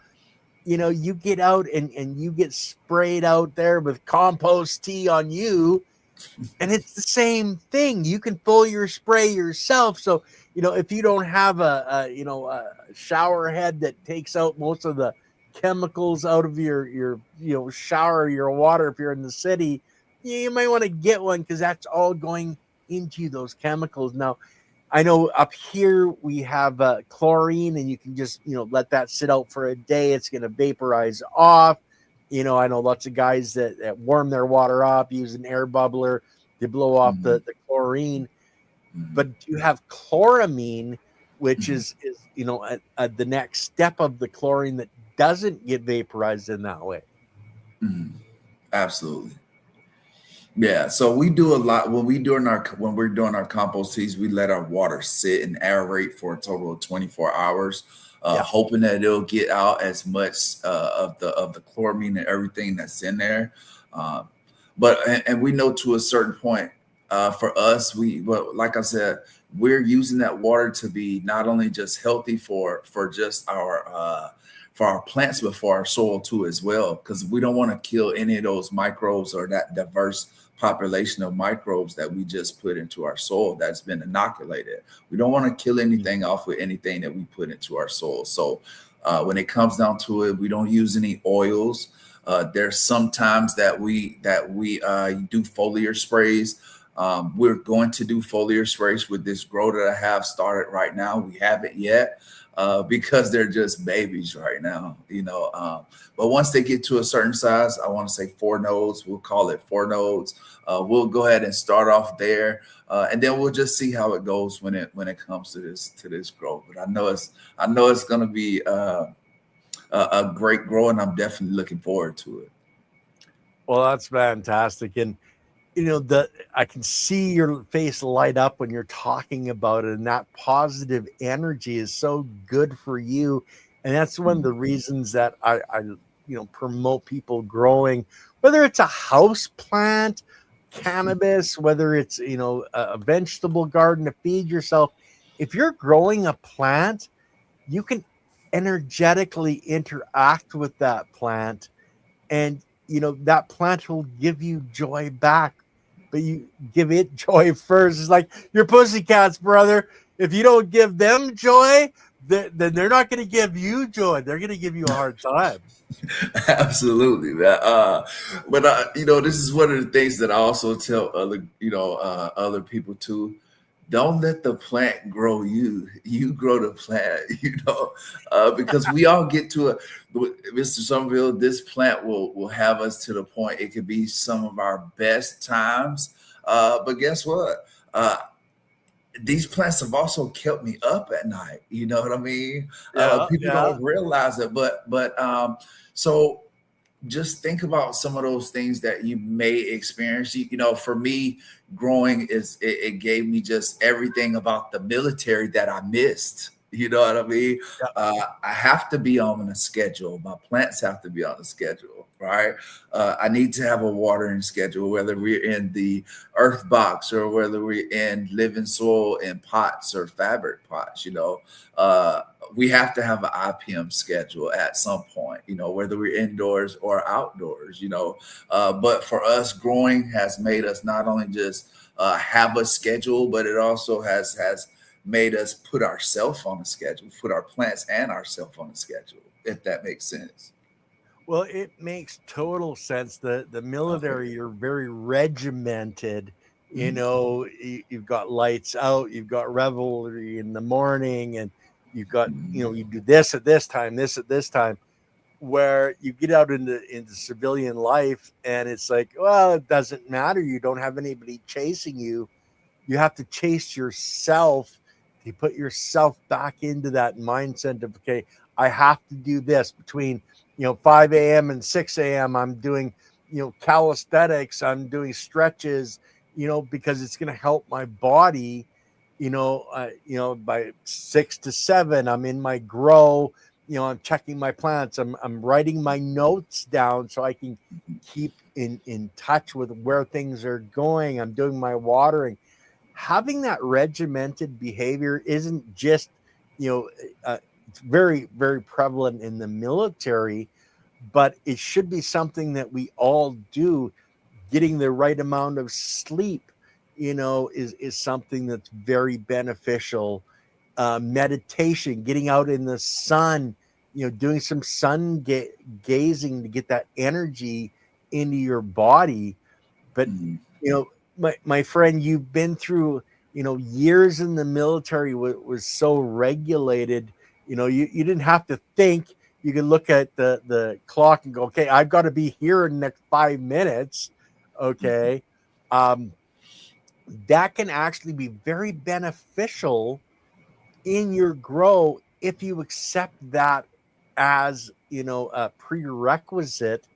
A: you get out and you get sprayed out there with compost tea on you, and it's the same thing. You can foliar spray yourself. So if you don't have a shower head that takes out most of the chemicals out of your shower, your water, if you're in the city, you might want to get one, because that's all going into those chemicals. Now, I know up here we have chlorine, and you can just let that sit out for a day. It's going to vaporize off. I know lots of guys that warm their water up, use an air bubbler to blow off
B: mm,
A: the chlorine.
B: mm,
A: But you have chloramine, which
B: mm,
A: is the next step of the chlorine that doesn't get vaporized in that way.
B: mm. Absolutely. Yeah, so we do a lot when we're doing our compost teas. We let our water sit and aerate for a total of 24 hours,
A: Yeah.
B: hoping that it'll get out as much of the chloramine and everything that's in there. Uh, but we know to a certain point, for us, but like I said, we're using that water to be not only just healthy for just our plants, but for our soil too as well, because we don't want to kill any of those microbes or that diverse population of microbes that we just put into our soil that's been inoculated. We don't want to kill anything off with anything that we put into our soil. So when it comes down to it, we don't use any oils. There's sometimes that we do foliar sprays. We're going to do foliar sprays with this grow that I have started right now. We haven't yet, because they're just babies right now, but once they get to a certain size, I want to say 4 nodes, we'll call it 4 nodes. We'll go ahead and start off there, and then we'll just see how it goes when it comes to this growth. But I know it's going to be a great grow, and I'm definitely looking forward to it.
A: Well, that's fantastic. And I can see your face light up when you're talking about it, and that positive energy is so good for you. And that's one of the reasons that I promote people growing whether it's a house plant, cannabis, whether it's, you know, a vegetable garden to feed yourself. If you're growing a plant, you can energetically interact with that plant, and you know that plant will give you joy back, but you give it joy first. It's like your pussycats, brother. If you don't give them joy, then they're not going to give you joy. They're going to give you a hard time.
B: Absolutely, man. But you know, this is one of the things that I also tell other, you know, other people too. Don't let the plant grow you. You grow the plant, you know, because we all get to a, Mr. Somerville, this plant will have us to the point it could be some of our best times. But guess what? These plants have also kept me up at night. You know what I mean?
A: Yeah,
B: People
A: yeah.
B: don't realize it, but so just think about some of those things that you may experience. You know, for me, growing it gave me just everything about the military that I missed. You know what I mean?
A: Yeah.
B: I have to be on a schedule. My plants have to be on a schedule, right? I need to have a watering schedule, whether we're in the earth box or whether we're in living soil in pots or fabric pots. You know, we have to have an IPM schedule at some point, you know, whether we're indoors or outdoors, you know. But for us, growing has made us not only just have a schedule, but it also has made us put ourselves on a schedule, put our plants and ourselves on a schedule, if that makes sense.
A: Well, it makes total sense. The military, you're very regimented. You
B: Mhm.
A: know, you've got lights out, you've got revelry in the morning, and you've got, you know, you do this at this time, this at this time. Where you get out into civilian life, and it's like, well, it doesn't matter. You don't have anybody chasing you. You have to chase yourself. You put yourself back into that mindset of, okay, I have to do this between, you know, 5 a.m. and 6 a.m. I'm doing, you know, calisthenics, I'm doing stretches, you know, because it's going to help my body. You know, by 6 to 7, I'm in my grow. You know, I'm checking my plants. I'm writing my notes down so I can keep in touch with where things are going. I'm doing my watering. Having that regimented behavior isn't just, you know, it's very, very prevalent in the military, but it should be something that we all do. Getting the right amount of sleep, you know, is something that's very beneficial. Meditation, getting out in the sun, you know, doing some gazing to get that energy into your body. But
B: Mhm.
A: you know, my friend, you've been through, you know, years in the military was so regulated. You know, you didn't have to think. You could look at the clock and go, okay, I've got to be here in the next 5 minutes. Okay. Um, that can actually be very beneficial in your grow if you accept that as, you know, a prerequisite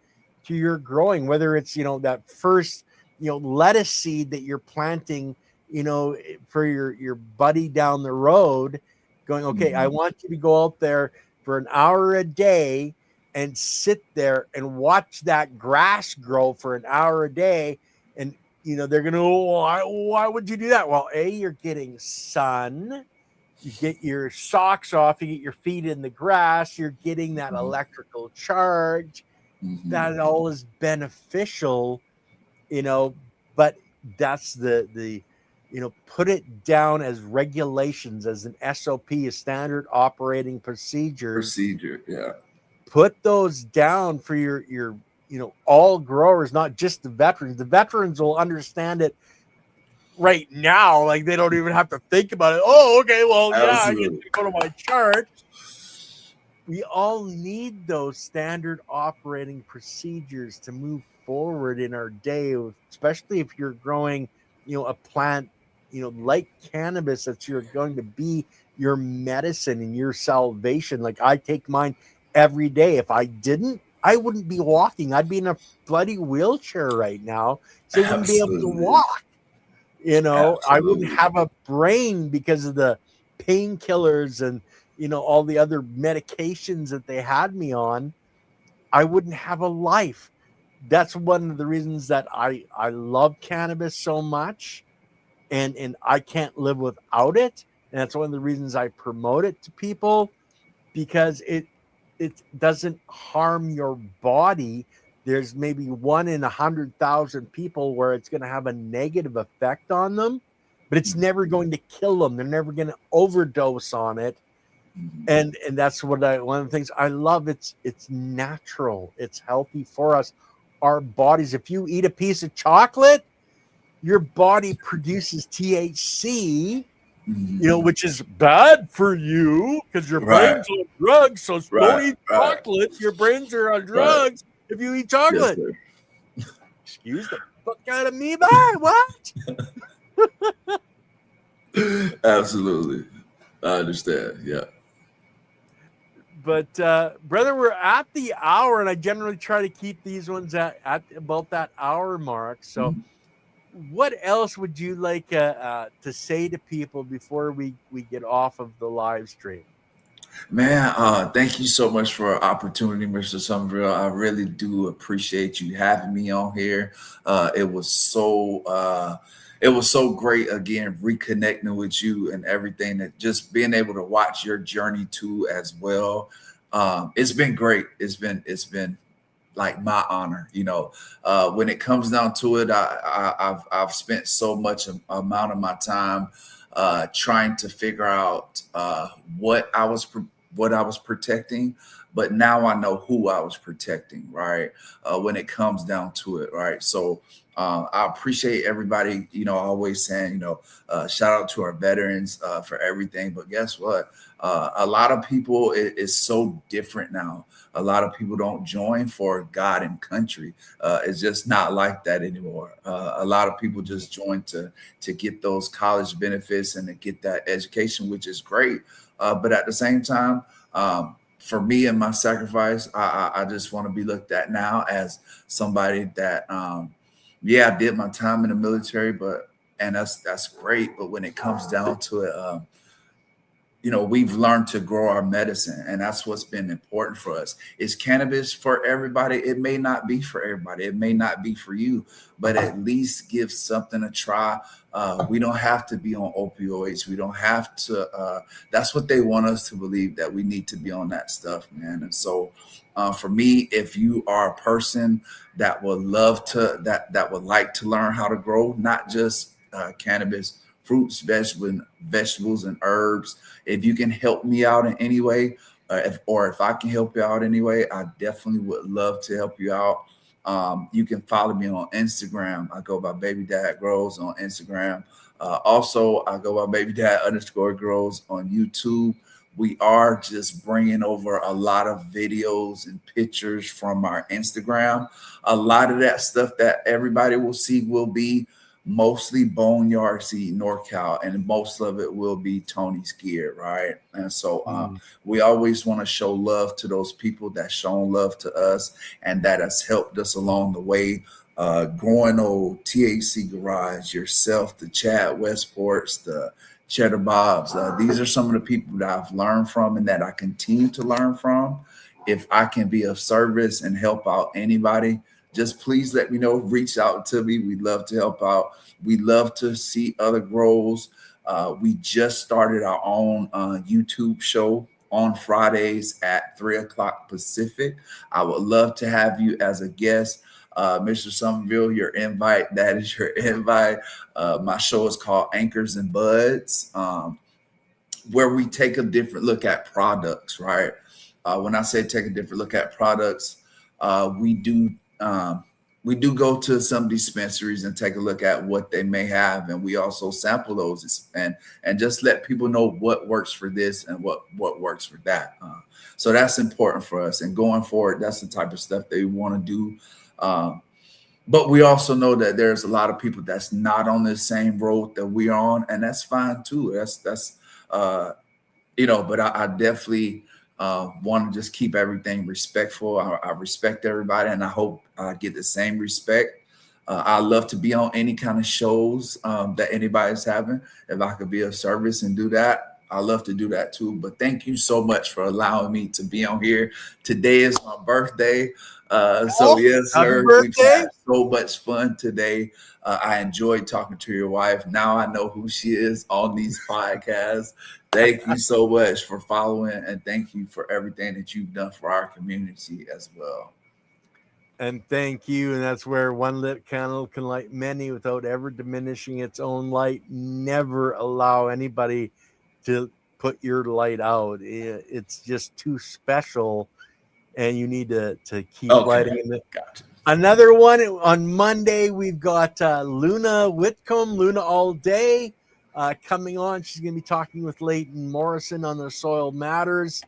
A: to your growing, whether it's, you know, that first, you know, lettuce seed that you're planting, you know, for your buddy down the road, going, okay, I
B: Mhm.
A: want you to go out there for an hour a day and sit there and watch that grass grow for an hour a day. And you know, they're gonna, oh, why would you do that? Well, you're getting sun, you get your socks off, you get your feet in the grass, you're getting that
B: Mhm.
A: electrical charge.
B: Mhm.
A: That all is beneficial, you know, but that's the you know, put it down as regulations, as an SOP, a standard operating procedures.
B: Procedure, yeah.
A: Put those down for your you know, all growers, not just the veterans. The veterans will understand it right now, like they don't even have to think about it. Oh, okay, well, yeah, I get
B: Absolutely.
A: to go to my chart. We all need those standard operating procedures to move forward in our day, especially if you're growing, you know, a plant, you know, like cannabis, that you're going to be your medicine and your salvation. Like I take mine every day. If I didn't, I wouldn't be walking. I'd be in a bloody wheelchair right now. So I wouldn't be able to
B: Absolutely.
A: walk. You know, I wouldn't
B: Absolutely.
A: have a brain because of the painkillers and, you know, all the other medications that they had me on. I wouldn't have a life. that's one of the reasons that I love cannabis so much, and I can't live without it. And that's one of the reasons I promote it to people, because it doesn't harm your body. There's maybe 1 in 100,000 people where it's going to have a negative effect on them, but it's never going to kill them. They're never going to overdose on it. And that's what one of the things I love. It's natural. It's healthy for us, our bodies. If you eat a piece of chocolate, your body produces THC, which is bad for you because your brain's on drugs. So don't eat chocolate. Your brains are on drugs if you eat chocolate. Yes, excuse the fuck out of me, bye. What?
B: Absolutely. I understand. Yeah.
A: But brother, we're at the hour, and I generally try to keep these ones at about that hour mark. So what else would you like to say to people before we get off of the live stream?
B: Man, thank you so much for the opportunity, Mr. Somerville. I really do appreciate you having me on here. It was so great again reconnecting with you and everything, that just being able to watch your journey too as well. It's been great. It's been like my honor, when it comes down to it. I've spent so much amount of my time trying to figure out what I was protecting, but now I know who I was protecting, right? When it comes down to it, right? So I appreciate everybody, always saying, shout out to our veterans for everything. But guess what? A lot of people, it's so different now. A lot of people don't join for God and country. It's just not like that anymore. A lot of people just join to get those college benefits and to get that education, which is great. But at the same time, for me and my sacrifice, I just want to be looked at now as somebody that, I did my time in the military, and that's great. But when it comes down to it, we've learned to grow our medicine, and that's what's been important for us. Is cannabis for everybody? It may not be for everybody. It may not be for you, but at least give something a try. We don't have to be on opioids. We don't have to. That's what they want us to believe, that we need to be on that stuff, man. And so for me, if you are a person that would love to, that would like to learn how to grow, not just cannabis, fruits, vegetables, and herbs. If you can help me out in any way, if I can help you out anyway, I definitely would love to help you out. You can follow me on Instagram. I go by BabyDad Grows on Instagram. Also, I go by BabyDad_Grows on YouTube. We are just bringing over a lot of videos and pictures from our Instagram. A lot of that stuff that everybody will see will be mostly Boneyard Seed NorCal, and most of it will be Tony's gear, right? And so we always want to show love to those people that shown love to us and that has helped us along the way. Growing Old, THC Garage, yourself, the Chad Westports, the Cheddar Bobs. These are some of the people that I've learned from and that I continue to learn from. If I can be of service and help out anybody, just please let me know. Reach out to me. We'd love to help out. We love to see other grows. We just started our own YouTube show on Fridays at 3:00 Pacific. I would love to have you as a guest. Mr. Somerville, your invite. That is your invite. My show is called Anchors and Buds, where we take a different look at products, right? When I say take a different look at products, we do go to some dispensaries and take a look at what they may have, and we also sample those and just let people know what works for this and what works for that. So that's important for us. And going forward, that's the type of stuff that we want to do. But we also know that there's a lot of people that's not on the same road that we're on, and that's fine too. That's but I definitely want to just keep everything respectful. I respect everybody, and I hope I get the same respect. I love to be on any kind of shows that anybody's having. If I could be of service and do that, I love to do that too. But thank you so much for allowing me to be on here. Today is my birthday. So yes,
A: happy
B: sir, we've
A: birthday.
B: had so much fun today. I enjoyed talking to your wife. Now I know who she is on these podcasts. Thank you so much for following, and thank you for everything that you've done for our community as well.
A: And thank you. And that's where one lit candle can light many without ever diminishing its own light. Never allow anybody to put your light out. It's just too special, and you need to keep lighting in the.
B: Gotcha.
A: Another one on Monday, we've got Luna Whitcomb, Luna All Day, coming on. She's going to be talking with Leighton Morrison on the Soil Matters.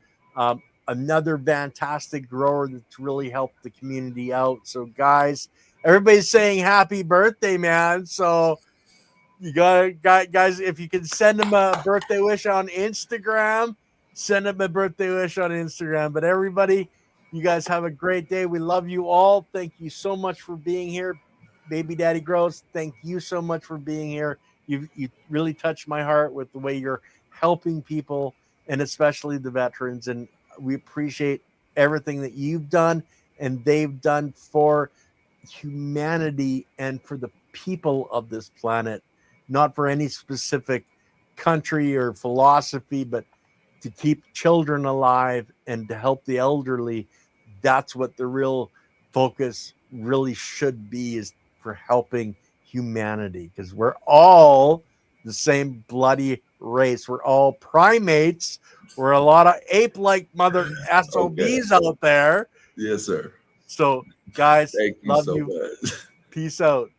A: Another fantastic grower that's really helped the community out. So, guys, everybody's saying happy birthday, man. So, you got guys, if you can send them a birthday wish on Instagram, send them a birthday wish on Instagram. But everybody, you guys have a great day. We love you all. Thank you so much for being here. Baby Daddy Grows, thank you so much for being here. You really touched my heart with the way you're helping people, and especially the veterans. And we appreciate everything that you've done and they've done for humanity and for the people of this planet, not for any specific country or philosophy, but to keep children alive and to help the elderly. That's what the real focus really should be, is for helping humanity, because we're all the same bloody race. We're all primates. We're a lot of ape-like mother SOBs out there.
B: Yes, sir.
A: So, guys,
B: Thank you
A: love
B: so
A: you.
B: much.
A: Peace out.